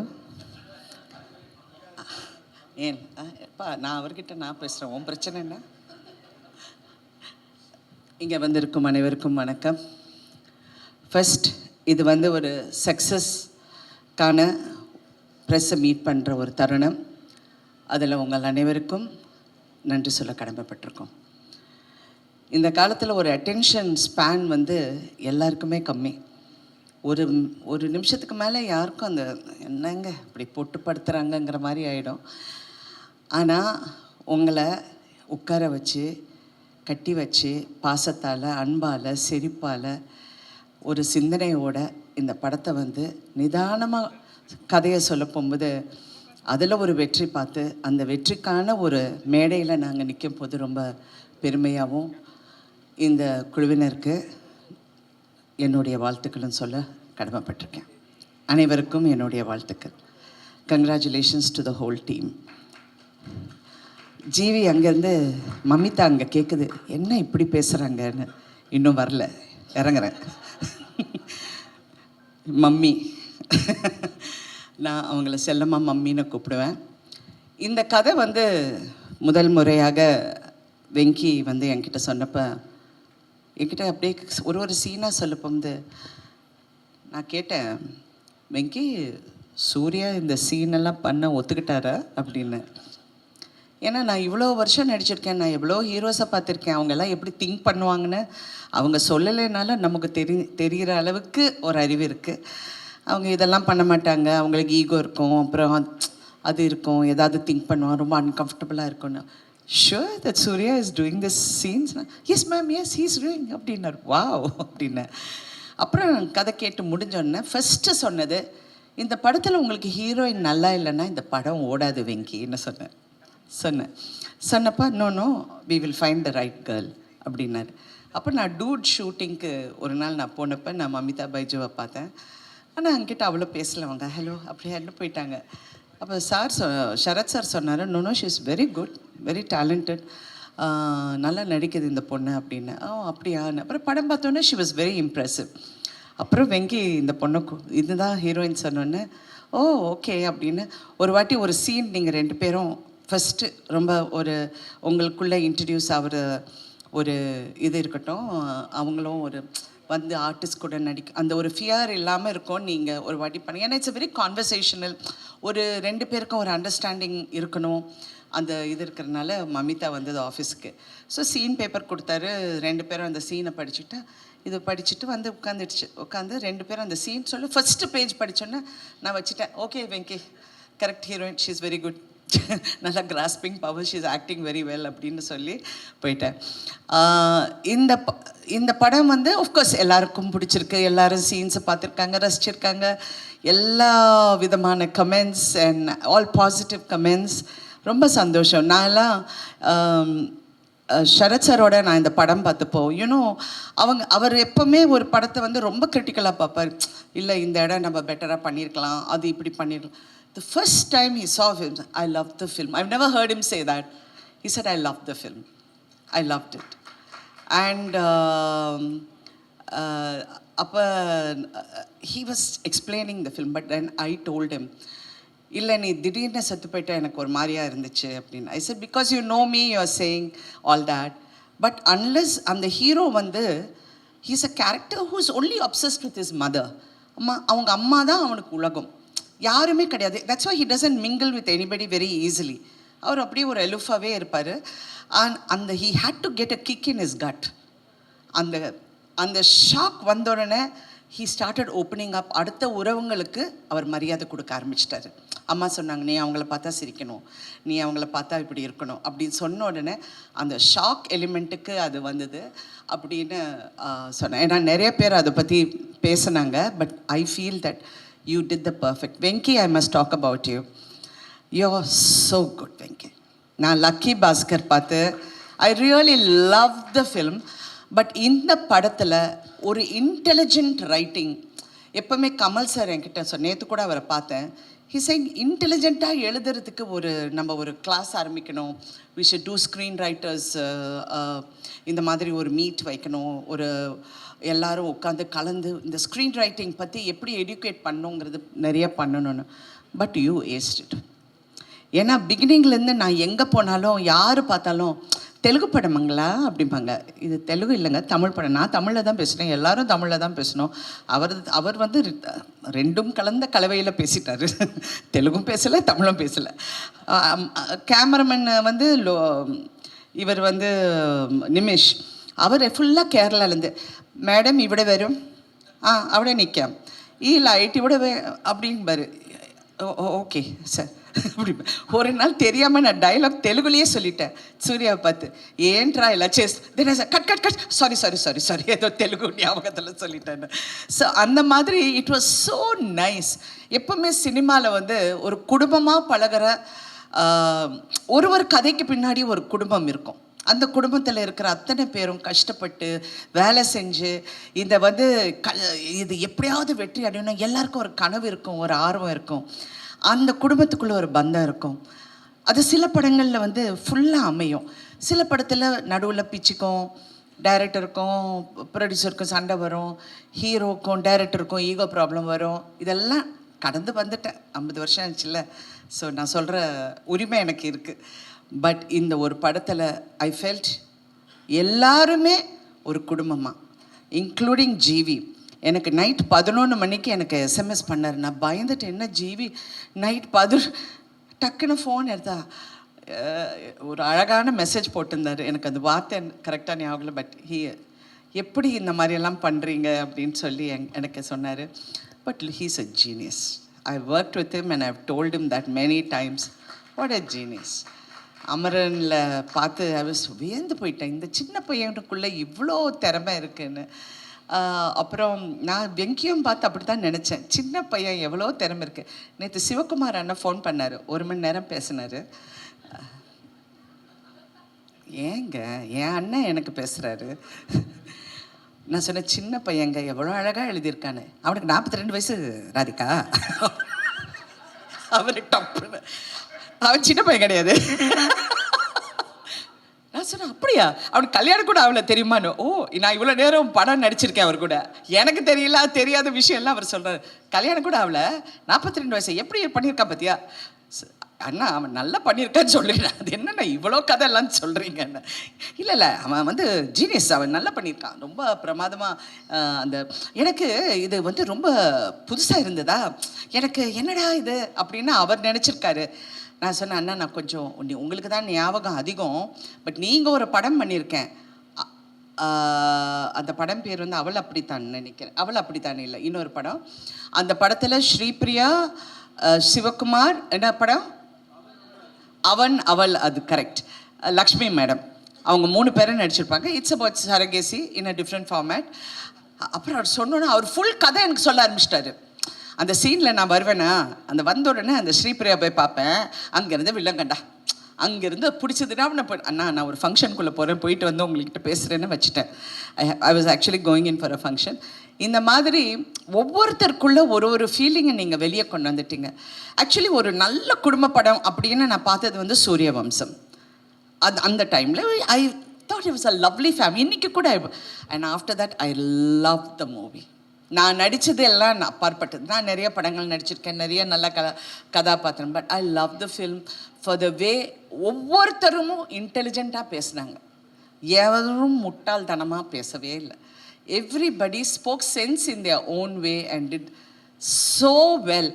நான் அவர்கிட்ட நான் பேசுகிறேன். உன் பிரச்சனை என்ன? இங்கே வந்திருக்கும் அனைவருக்கும் வணக்கம். ஃபர்ஸ்ட், இது வந்து ஒரு சக்ஸஸ்க்கான ப்ரெஸ்ஸை மீட் பண்ணுற ஒரு தருணம். அதில் உங்கள் அனைவருக்கும் நன்றி சொல்ல கடமைப்பட்டிருக்கோம். இந்த காலத்தில் ஒரு அட்டென்ஷன் ஸ்பேன் வந்து எல்லாருக்குமே கம்மி. ஒரு நிமிஷத்துக்கு மேலே யாருக்கும் அந்த என்னங்க இப்படி போட்டு படுத்துகிறாங்கங்கிற மாதிரி ஆகிடும். ஆனால் உங்களை உட்கார வச்சு கட்டி வச்சு பாசத்தால், அன்பால், சிரிப்பால், ஒரு சிந்தனையோட இந்த படத்தை வந்து நிதானமாக கதையை சொல்ல போகும்போது அதில் ஒரு வெற்றி பார்த்து அந்த வெற்றிக்கான ஒரு மேடையில் நாங்கள் நிற்கும் போது ரொம்ப பெருமையாகவும் இந்த குழுவினருக்கு என்னுடைய வாழ்த்துக்களும் சொல்ல கடமைப்பட்டிருக்கேன். அனைவருக்கும் என்னுடைய வாழ்த்துக்கள். Congratulations to the whole team. GV அங்கேருந்து மம்மிதா அங்கே கேட்குது, என்ன இப்படி பேசுகிறாங்கன்னு. இன்னும் வரல, இறங்குறேன். மம்மி, நான் அவங்கள செல்லம்மா மம்மின்னு கூப்பிடுவேன். இந்த கதை வந்து முதல் முறையாக வெங்கி வந்து என்கிட்ட சொன்னப்போ என்கிட்ட அப்படியே ஒரு சீனாக சொல்லப்போது நான் கேட்டேன், வெங்கி சூர்யா இந்த சீனெல்லாம் பண்ண ஒத்துக்கிட்டாரா அப்படின்னு. ஏன்னா நான் இவ்வளோ வருஷம் நடிச்சிருக்கேன், நான் எவ்வளோ ஹீரோஸை பார்த்துருக்கேன். அவங்கெல்லாம் எப்படி திங்க் பண்ணுவாங்கன்னு அவங்க சொல்லலைனாலும் நமக்கு தெரிகிற அளவுக்கு ஒரு அறிவு இருக்குது. அவங்க இதெல்லாம் பண்ண மாட்டாங்க, அவங்களுக்கு ஈகோ இருக்கும், அப்புறம் அது இருக்கும், ஏதாவது திங்க் பண்ணுவாங்க, ரொம்ப அன்கம்ஃபர்டபுளாக இருக்கும்னு. Sure that Surya is doing this scenes? Yes ma'am, yes he's doing அப்படின்னார். வாவ் அப்படின்னா. அப்புறம் கதை கேட்டு முடிஞ்சோடனே ஃபஸ்ட்டு சொன்னது, இந்த படத்தில் உங்களுக்கு ஹீரோயின் நல்லா இல்லைன்னா இந்த படம் ஓடாது வெங்கின்னு சொன்னப்போ no we will find the right girl அப்படின்னாரு. அப்போ நான் டூட் ஷூட்டிங்க்கு ஒரு நாள் நான் போனப்போ நான் மமிதா பைஜுவை பார்த்தேன். ஆனால் அங்கிட்ட அவ்வளோ பேசலவங்க, ஹலோ அப்படி ஹலோ போயிட்டாங்க. அப்போ சரத் சார் சொன்னார், no she is very good, very talented, நல்லா நடிக்குது இந்த பொண்ணு அப்படின்னு. அப்படியான்னு. அப்புறம் படம் பார்த்தோன்னே ஷி வாஸ் வெரி இம்ப்ரெசிவ். அப்புறம் வெங்கி இந்த பொண்ணு இதுதான் ஹீரோயின் சொன்னோன்னே ஓ ஓகே அப்படின்னு. ஒரு வாட்டி ஒரு சீன் நீங்கள் 2 பேரும் ஃபஸ்ட்டு ரொம்ப ஒரு உங்களுக்குள்ளே இன்ட்ரடியூஸ் ஆகிற ஒரு இது இருக்கட்டும், அவங்களும் ஒரு வந்து ஆர்டிஸ்ட் கூட அந்த ஒரு ஃபியர் இல்லாமல் இருக்கும். நீங்கள் ஒரு வாட்டி பண்ணி, ஏன்னா இட்ஸ் வெரி கான்வர்சேஷனல், ஒரு 2 பேருக்கும் ஒரு அண்டர்ஸ்டாண்டிங் இருக்கணும், அந்த இது இருக்கிறதுனால மமிதா வந்தது ஆஃபீஸுக்கு. ஸோ சீன் பேப்பர் கொடுத்தாரு. 2 பேரும் அந்த சீனை படிச்சுட்டு இது படிச்சுட்டு வந்து உட்காந்து 2 பேரும் அந்த சீன் சொல்லி ஃபஸ்ட்டு பேஜ் படித்தோன்னே நான் வச்சுட்டேன், okay Venky correct heroine, she is very good, நல்லா grasping power, she is acting very well அப்படின்னு சொல்லி போயிட்டேன். இந்த படம் வந்து ஆஃப்கோர்ஸ் எல்லாருக்கும் பிடிச்சிருக்கு, எல்லாரும் சீன்ஸை பார்த்துருக்காங்க, ரசிச்சிருக்காங்க, எல்லா விதமான comments and all positive comments. ரொம்ப சந்தோஷம். நான்லாம் சரத் சாரோட நான் இந்த படம் பார்த்தப்போ யூனோ அவர் எப்போவுமே ஒரு படத்தை வந்து ரொம்ப கிரிட்டிக்கலாக பார்ப்பார். இல்லை இந்த இடம் நம்ம பெட்டராக பண்ணியிருக்கலாம், அது இப்படி பண்ணிடலாம். The first time he saw him, I loved the film. I've never heard him say that. He said, I loved the film. I loved it. And he was explaining the film, but then I told him, இல்லை நீ திடீர்னு செத்து போயிட்டா எனக்கு ஒரு மாதிரியாக இருந்துச்சு அப்படின்னு. I said, because you know me, you are saying all that. But unless அந்த ஹீரோ வந்து he's a character who's only obsessed with his mother. அவங்க அம்மா தான் அவனுக்கு உலகம், யாருமே கிடையாது. That's why he doesn't mingle with anybody very easily. அவர் அப்படியே ஒரு எலுஃபாகவே இருப்பார். அந்த he had to get a kick in is gut. அந்த அந்த ஷாக் வந்த உடனே ஹீ ஸ்டார்டட் ஓப்பனிங் அப். அடுத்த உறவுங்களுக்கு அவர் மரியாதை கொடுக்க ஆரம்பிச்சிட்டாரு. அம்மா சொன்னாங்க, நீ அவங்கள பார்த்தா சிரிக்கணும், நீ அவங்கள பார்த்தா இப்படி இருக்கணும் அப்படின்னு சொன்ன உடனே அந்த ஷாக் எலிமெண்ட்டுக்கு அது வந்தது அப்படின்னு சொன்னேன். ஏன்னா நிறைய பேர் அதை பற்றி பேசினாங்க. But I feel that you did the perfect. Venky, I must talk about you. You are so good Venky. நான் லக்கி பாஸ்கர் பார்த்து I really love the film. But இந்த படத்தில் ஒரு இன்டெலிஜென்ட் ரைட்டிங். எப்போவுமே கமல் சார் என்கிட்ட நேற்று கூட அவரை பார்த்தேன். ஹிஸ் இன்டெலிஜென்ட்டாக எழுதுறதுக்கு நம்ம ஒரு கிளாஸ் ஆரம்பிக்கணும். We should do screen writers, இந்த மாதிரி ஒரு மீட் வைக்கணும், ஒரு எல்லாரும் உட்காந்து கலந்து இந்த ஸ்க்ரீன் ரைட்டிங் பற்றி எப்படி எடியூகேட் பண்ணணுங்கிறது நிறைய பண்ணணும்னு. But you ஏஸ்ட் it. ஏன்னா பிகினிங்லேருந்து நான் எங்கே போனாலும் யார் பார்த்தாலும் தெலுங்கு படமுங்களா அப்படிம்பாங்க. இது தெலுங்கு இல்லைங்க, தமிழ் படம். நான் தமிழில் தான் பேசுகிறேன், எல்லாரும் தமிழில் தான் பேசணும். அவர் வந்து ரெண்டும் கலந்த கலவையில் பேசிட்டார். தெலுங்கும் பேசலை, தமிழும் பேசலை. கேமராமேன் வந்து இவர் வந்து நிமிஷ், அவர் ஃபுல்லாக கேரளாலேருந்து, மேடம் இவிட வரும், അവിടെ நிற்காம், ഈ ലൈറ്റ് ഇവിടെ அப்படின்பாரு. ஓகே சார் அப்படி. ஒரு நாள் தெரியாமல் நான் டைலாக் தெலுங்குலேயே சொல்லிட்டேன் சூர்யாவை பார்த்து, ஏன்ட்ரா எல்லாம் chase then sir cut cut cut sorry sorry sorry sorry ஏதோ தெலுங்கு ஞாபகத்தில் சொல்லிட்டேன். ஸோ அந்த மாதிரி இட் வாஸ் ஸோ நைஸ். எப்பவுமே சினிமாவில் வந்து ஒரு குடும்பமாக பழகிற ஒரு கதைக்கு பின்னாடி ஒரு குடும்பம் இருக்கும். அந்த குடும்பத்தில் இருக்கிற அத்தனை பேரும் கஷ்டப்பட்டு வேலை செஞ்சு இந்த வந்து இது எப்படியாவது வெற்றி அடையணும். எல்லாருக்கும் ஒரு கனவு இருக்கும், ஒரு ஆர்வம் இருக்கும், அந்த குடும்பத்துக்குள்ளே ஒரு பந்தம் இருக்கும். அது சில படங்களில் வந்து ஃபுல்லாக அமையும். சில படத்தில் நடுவில் பிச்சுக்கும், டைரக்டருக்கும் ப்ரொடியூசருக்கும் சண்டை வரும், ஹீரோக்கும் டைரக்டருக்கும் ஈகோ ப்ராப்ளம் வரும். இதெல்லாம் கடந்து வந்துட்டேன், 50 வருஷம் ஆச்சுல்ல. ஸோ நான் சொல்கிற உரிமை எனக்கு இருக்குது. பட் இந்த ஒரு படத்தில் ஐ ஃபெல்ட் எல்லாருமே ஒரு குடும்பமாக, இன்க்ளூடிங் ஜிவி. எனக்கு நைட் 11 மணிக்கு எனக்கு எஸ்எம்எஸ் பண்ணார். நான் பயந்துட்டு, என்ன ஜிவி நைட் 11 டக்குன்னு ஃபோன் எடுத்தா ஒரு அழகான மெசேஜ் போட்டிருந்தார். எனக்கு அந்த வார்த்தை கரெக்டாக ஞாபகம் இல்லை. பட் எப்படி இந்த மாதிரியெல்லாம் பண்ணுறீங்க அப்படின்னு சொல்லி எனக்கு சொன்னார். But he's a genius. I work with him and I've told him that many times. What a genius. அமரனில் பார்த்து ஐ வாஸ் வியந்து போயிட்டேன், இந்த சின்ன பையனுக்குள்ளே இவ்வளோ திறமை இருக்குன்னு. அப்புறம் நான் வெங்கியும் பார்த்து அப்படி தான் நினச்சேன், சின்ன பையன் எவ்வளோ திறமை இருக்குது. நேற்று சிவகுமார் அண்ணன் ஃபோன் பண்ணார், 1 மணி நேரம் பேசினார். ஏங்க என் அண்ணன் எனக்கு பேசுகிறாரு. நான் சொன்னேன், சின்ன பையங்க எவ்வளோ அழகாக எழுதியிருக்கானு. அவனுக்கு 42 வயசு ராதிகா. அவரு டப்புன்னு, அவன் சின்ன பையன் கிடையாது. நான் சொன்னேன், அப்படியா, அவனுக்கு கல்யாணம் கூட அவளை தெரியுமான்னு. ஓ, நான் இவ்வளோ நேரம் படம் நடிச்சிருக்கேன் அவர் கூட, எனக்கு தெரியல தெரியாத விஷயம்லாம் அவர் சொல்கிறார். கல்யாணம் கூட அவளை 42 வயசு எப்படி பண்ணியிருக்கான் பார்த்தியா. அண்ணா அவன் நல்லா பண்ணியிருக்கான்னு சொல்லிடுறேன். அது என்னண்ணா இவ்வளோ கதை எல்லாம் சொல்கிறீங்கன்னு. இல்லை இல்லை, அவன் வந்து ஜீனியஸ், அவன் நல்லா பண்ணியிருக்கான், ரொம்ப பிரமாதமாக. அந்த எனக்கு இது வந்து ரொம்ப புதுசாக இருந்ததா, எனக்கு என்னடா இது அப்படின்னு அவர் நினச்சிருக்காரு. நான் சொன்னேன், அண்ணா நான் கொஞ்சம் உங்களுக்கு தான் ஞாபகம் அதிகம், பட் நீங்கள் ஒரு படம் பண்ணியிருக்கேன், அந்த படம் பேர் வந்து அவள் அப்படித்தான் நினைக்கிறேன். அவள் அப்படித்தான் இல்லை, இன்னொரு படம். அந்த படத்தில் ஸ்ரீபிரியா, சிவகுமார், என்ன படம், அவன் அவள், அது கரெக்ட், லக்ஷ்மி மேடம், அவங்க 3 பேரும் நடிச்சிருப்பாங்க. It's about surrogacy in a different format. அப்புறம் அவர் சொன்னோன்னே அவர் ஃபுல் கதை எனக்கு சொல்ல ஆரம்பிச்சிட்டாரு. அந்த சீனில் நான் வருவேன்னா, அந்த வந்த உடனே அந்த ஸ்ரீபிரியா போய் பார்ப்பேன், அங்கேருந்து வில்லங்கண்டா, அங்கேருந்து பிடிச்சதுன்னா அண்ணா நான் ஒரு ஃபங்க்ஷனுக்குள்ளே போகிறேன், போயிட்டு வந்து உங்கள்கிட்ட பேசுகிறேன்னு வச்சுட்டேன். I was actually going in for a function. இந்த மாதிரி ஒவ்வொருத்தருக்குள்ளே ஒரு ஃபீலிங்கை நீங்கள் வெளியே கொண்டு வந்துட்டீங்க. ஆக்சுவலி ஒரு நல்ல குடும்ப படம் அப்படின்னு நான் பார்த்தது வந்து சூரியவம்சம். அந்த டைமில் I thought it was a lovely family. இன்றைக்கி கூட, and after that I love the movie. நான் நடித்தது எல்லாம் நான் அப்பாற்பட்டது. நான் நிறைய படங்கள் நடிச்சிருக்கேன், நிறைய நல்ல கதாபாத்திரம். But I love the film for the way ஒவ்வொருத்தரும் இன்டெலிஜென்ட்டாக பேசுனாங்க. யாரும் முட்டாள்தனமாக பேசவே இல்லை. Everybody spoke sense in their own way and did so well.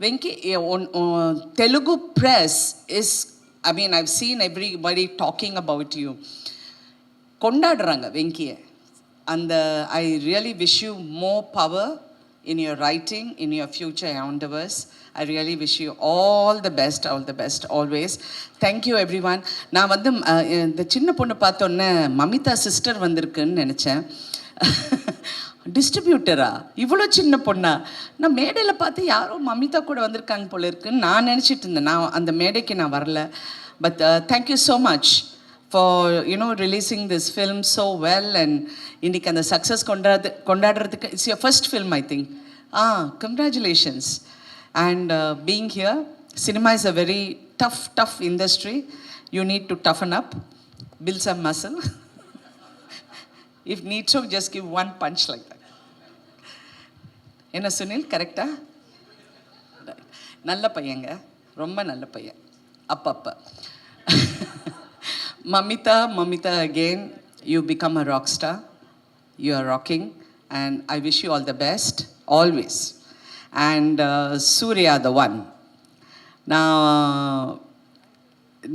Venki, on Telugu press is, I mean, I've seen everybody talking about you. Kondadranga Venkiye. And I really wish you more power in your writing, in your future endeavors. I really wish you all the best always. Thank you everyone. நான் வந்து இந்த சின்ன பொண்ணு பார்த்தோன்னே Mamitha sister வந்திருக்குன்னு நினச்சேன். டிஸ்ட்ரிபியூட்டரா இவ்வளோ சின்ன பொண்ணா? நான் மேடையில் பார்த்து யாரோ மமிதா கூட வந்திருக்காங்க போல இருக்குன்னு நான் நினச்சிட்டு இருந்தேன். நான் அந்த மேடைக்கு நான் வரல. But thank you so much for releasing this film so well. And இன்றைக்கி அந்த சக்ஸஸ் கொண்டாடுறதுக்கு it's your first film I think. Congratulations. And being here, cinema is a very tough industry. You need to toughen up, build some muscle. If need to, just give one punch like that. என்ன சுனில், கரெக்டா? நல்ல பையங்க, ரொம்ப நல்ல பையன். அப்பப்ப Mamita again, you become a rock star. You are rocking and I wish you all the best always. And Surya the one. Now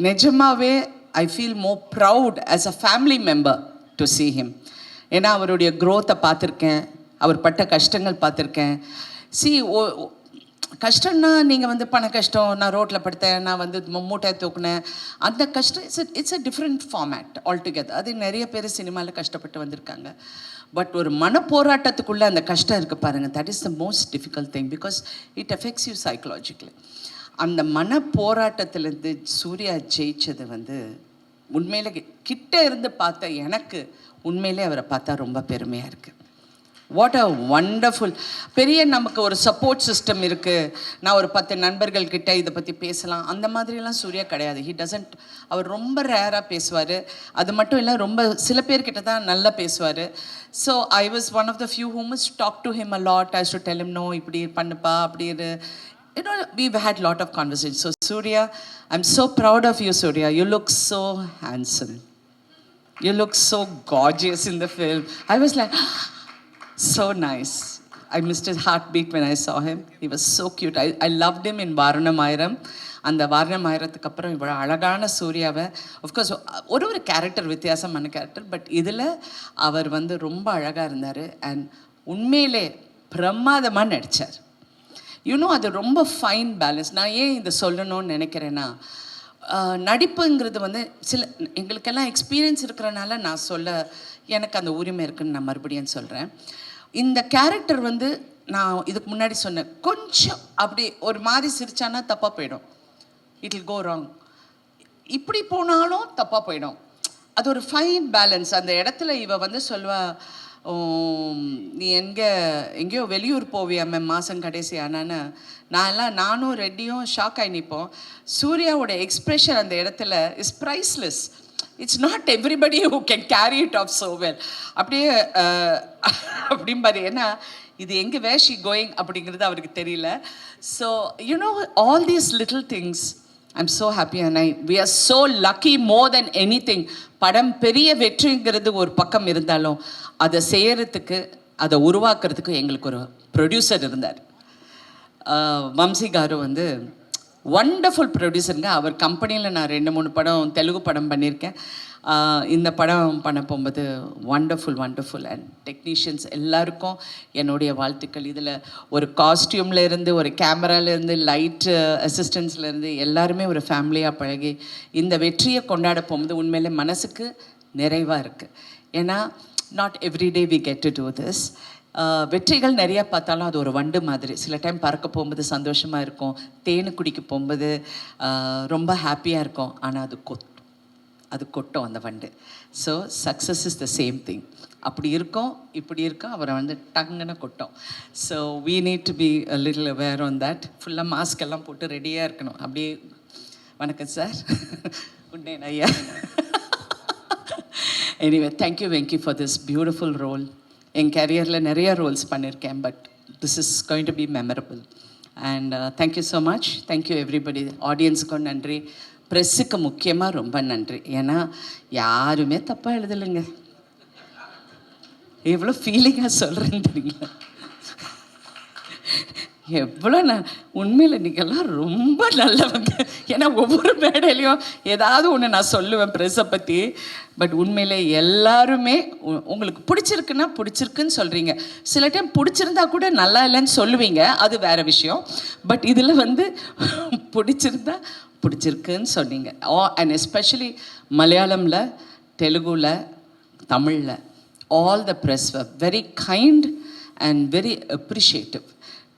நிஜமாவே I feel more proud as a family member to see him. ஏன்னா அவருடைய க்ரோத்தை பார்த்துருக்கேன், அவர் பட்ட கஷ்டங்கள் பார்த்துருக்கேன். கஷ்டம்னா நீங்கள் வந்து பண கஷ்டம், நான் ரோட்டில் படுத்தேன், நான் வந்து மூட்டை தூக்குனேன், அந்த கஷ்டம் it's a different format altogether. அது நிறைய பேர் சினிமாவில் கஷ்டப்பட்டு வந்திருக்காங்க. பட் ஒரு மன போராட்டத்துக்குள்ளே அந்த கஷ்டம் இருக்குது பாருங்கள், that is the most difficult thing because it affects you psychologically. அந்த மன போராட்டத்திலேருந்து சூர்யா ஜெயிச்சது வந்து உண்மையிலே கிட்ட இருந்து பார்த்த எனக்கு உண்மையிலே அவரை பார்த்தா ரொம்ப பெருமையாக இருக்குது. What a wonderful. பெரிய நமக்கு ஒரு சப்போர்ட் சிஸ்டம் இருக்குது. நான் ஒரு 10 நண்பர்கள்கிட்ட இதை பற்றி பேசலாம், அந்த மாதிரிலாம் சூர்யா கிடையாது. He doesn't. அவர் ரொம்ப ரேராக பேசுவார். அது மட்டும் இல்லை, ரொம்ப சில பேர்கிட்ட தான் நல்லா பேசுவார். So I was one of the few who must talk to him a lot. I do tell him no, இப்படி பண்ணுப்பா, அப்படி இரு. We've had a lot of conversations. So Surya, I'm so proud of you, Surya. You look so handsome. You look so gorgeous in the film. I was like, so nice. I missed his heartbeat when I saw him. He was so cute. I loved him in Varanamayiram. அந்த வாரணமாயிரத்துக்கு அப்புறம் இவ்வளோ அழகான சூர்யாவை, of course ஒரு character வித்தியாசமான character, but இதில் அவர் வந்து ரொம்ப அழகாக இருந்தார். அண்ட் உண்மையிலே பிரமாதமாக நடித்தார். அது ரொம்ப ஃபைன் பேலன்ஸ். நான் ஏன் இதை சொல்லணும்னு நினைக்கிறேன்னா, நடிப்புங்கிறது வந்து எங்களுக்கெல்லாம் எக்ஸ்பீரியன்ஸ் இருக்கிறனால நான் எனக்கு அந்த உரிமை இருக்குதுன்னு நான் மறுபடியும் சொல்கிறேன். இந்த கேரக்டர் வந்து நான் இதுக்கு முன்னாடி சொன்னேன், கொஞ்சம் அப்படி ஒரு மாதிரி சிரிச்சானா தப்பாக போயிடும், இட் வில் கோ ராங். இப்படி போனாலும் தப்பாக போயிடும். அது ஒரு ஃபைன் பேலன்ஸ். அந்த இடத்துல இவ வந்து சொல்வா, நீ எங்கேயோ வெளியூர் போவியாமே மாதம் கடைசி ஆனான்னு. நானும் ரெட்டியும் ஷாக் ஆகி நிற்போம். சூர்யாவோட எக்ஸ்ப்ரெஷன் அந்த இடத்துல is priceless. It's not everybody who can carry it of so well. அப்படியே அப்படிம்பாரு. ஏன்னா இது எங்கே வேர் ஷி கோயிங் அப்படிங்கிறது அவருக்கு தெரியல. So all these little things I'm so happy and we are so lucky more than anything. படம் பெரிய வெற்றிங்கிறது ஒரு பக்கம் இருந்தாலும் அதை செய்யறதுக்கு, அதை உருவாக்குறதுக்கு எங்களுக்கு ஒரு ப்ரொடியூசர் இருந்தார். வம்சி காரு வந்து வண்டர்ஃபுல் ப்ரொடியூசருங்க. அவர் கம்பெனியில் நான் 2-3 படம் தெலுங்கு படம் பண்ணியிருக்கேன். இந்த படம் பண்ண போகும்போது வண்டர்ஃபுல் அண்ட் டெக்னீஷியன்ஸ் எல்லாருக்கும் என்னுடைய வாழ்த்துக்கள். இதில் ஒரு காஸ்டியூம்லேருந்து, ஒரு கேமராலேருந்து, லைட் அசிஸ்டன்ஸ்லேருந்து எல்லாருமே ஒரு ஃபேமிலியாக பழகி இந்த வெற்றியை கொண்டாட போகும்போது உண்மையிலே மனசுக்கு நிறைவாக இருக்குது. ஏன்னா not every day we get to do this. வெற்றிகள் நிறையா பார்த்தாலும் அது ஒரு வண்டு மாதிரி. சில டைம் பறக்க போகும்போது சந்தோஷமாக இருக்கும், தேனு குடிக்க போகும்போது ரொம்ப ஹாப்பியாக இருக்கும். ஆனால் அது கொட்டும் அந்த வண்டு. So success is the same thing. அப்படி இருக்கும், இப்படி இருக்கும், அவரை வந்து டங்குன்னு கொட்டும். So we need to be a little aware on that. ஃபுல்லாக மாஸ்க் எல்லாம் போட்டு ரெடியாக இருக்கணும். அப்படியே வணக்கம் சார், உன்னே ஐயா. Anyway thank you Venky for this beautiful role. என் கேரியரில் நிறைய ரோல்ஸ் பண்ணியிருக்கேன், but this is going to be memorable. And thank you so much. Thank you everybody. ஆடியன்ஸுக்கும் நன்றி, ப்ரெஸ்ஸுக்கு முக்கியமாக ரொம்ப நன்றி. ஏன்னா யாருமே தப்பாக எழுதலைங்க. எவ்வளோ ஃபீலிங்காக சொல்கிறேன்னு தெரியுங்களா? எவ்வளோ உண்மையில் நீங்கள்லாம் ரொம்ப நல்லவங்க. ஏன்னா ஒவ்வொரு மேடையிலையும் ஏதாவது ஒன்று நான் சொல்லுவேன் ப்ரெஸ்ஸை பற்றி. பட் உண்மையிலே எல்லாருமே உங்களுக்கு பிடிச்சிருக்குன்னா பிடிச்சிருக்குன்னு சொல்கிறீங்க. சில டைம் பிடிச்சிருந்தா கூட நல்லா இல்லைன்னு சொல்லுவீங்க, அது வேறு விஷயம். பட் இதில் வந்து பிடிச்சிருந்தா பிடிச்சிருக்குன்னு சொன்னீங்க. அண்ட் எஸ்பெஷலி மலையாளமில், தெலுங்குல, தமிழில் all the press were very kind and very appreciative.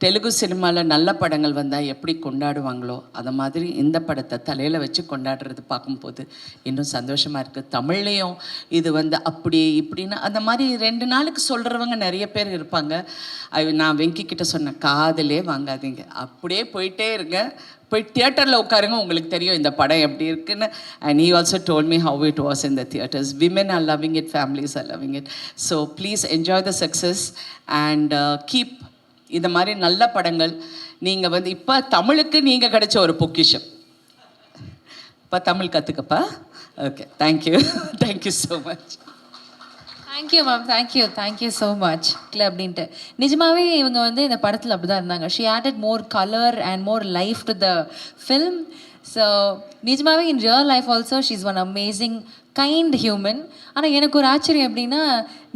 Telugu சினிமாவில் நல்ல படங்கள் வந்தால் எப்படி கொண்டாடுவாங்களோ அதை மாதிரி இந்த படத்தை தலையில் வச்சு கொண்டாடுறது பார்க்கும்போது இன்னும் சந்தோஷமாக இருக்குது. தமிழ்லேயும் இது வந்து அப்படி இப்படின்னு அந்த மாதிரி 2 நாளுக்கு சொல்கிறவங்க நிறைய பேர் இருப்பாங்க. நான் வெங்கி கிட்ட சொன்னேன், காதலே வாங்காதீங்க, அப்படியே போயிட்டே இருங்க, போய் தியேட்டரில் உட்காருங்க, உங்களுக்கு தெரியும் இந்த படம் எப்படி இருக்குன்னு. And he also told me how it was in the theatres. Women are loving it, families are loving it. So please enjoy the success and keep இந்த மாதிரி நல்ல படங்கள். நீங்கள் வந்து இப்போ தமிழுக்கு நீங்கள் கிடைச்ச ஒரு பொக்கிஷம். இப்போ தமிழ் கற்றுக்கப்பா. Okay, thank you. Thank you so much. Thank you ma'am, thank you so much அப்படின்ட்டு. நிஜமாவே இவங்க வந்து இந்த படத்தில் அப்படி தான் இருந்தாங்க. She added more colour and more life to the film. So நிஜமாவே in real life also she is one amazing kind human. ஆனால் எனக்கு ஒரு ஆச்சரியம் எப்படின்னா,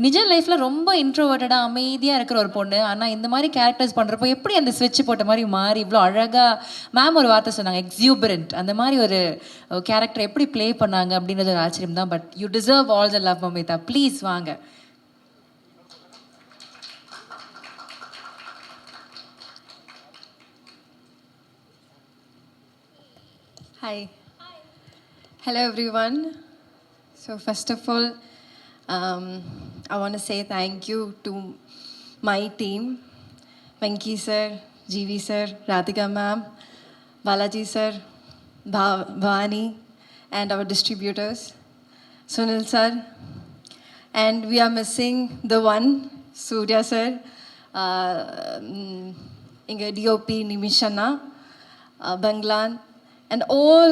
நிஜ லைஃப்பில் ரொம்ப இன்ட்ரோவர்ட்டடாக அமைதியாக இருக்கிற ஒரு பொண்ணு, ஆனால் இந்த மாதிரி கேரக்டர்ஸ் பண்ணுறப்போ எப்படி அந்த ஸ்விட்ச் போட்ட மாதிரி மாறி இவ்வளோ அழகாக, மேம் ஒரு வார்த்தை சொன்னாங்க, எக்ஸியூபரண்ட், அந்த மாதிரி ஒரு கேரக்டர் எப்படி ப்ளே பண்ணாங்க அப்படின்றது ஒரு ஆச்சரியம் தான். But you deserve all the love Mamitha. Please வாங்க. Hi. Hello everyone. So first of all, I want to say thank you to my team, Venki sir, GV sir, Radhika ma'am, Balaji sir, Bhavani, and our distributors, Sunil sir. And we are missing the one, Surya sir, Inga DOP Nimishana, Banglan, and all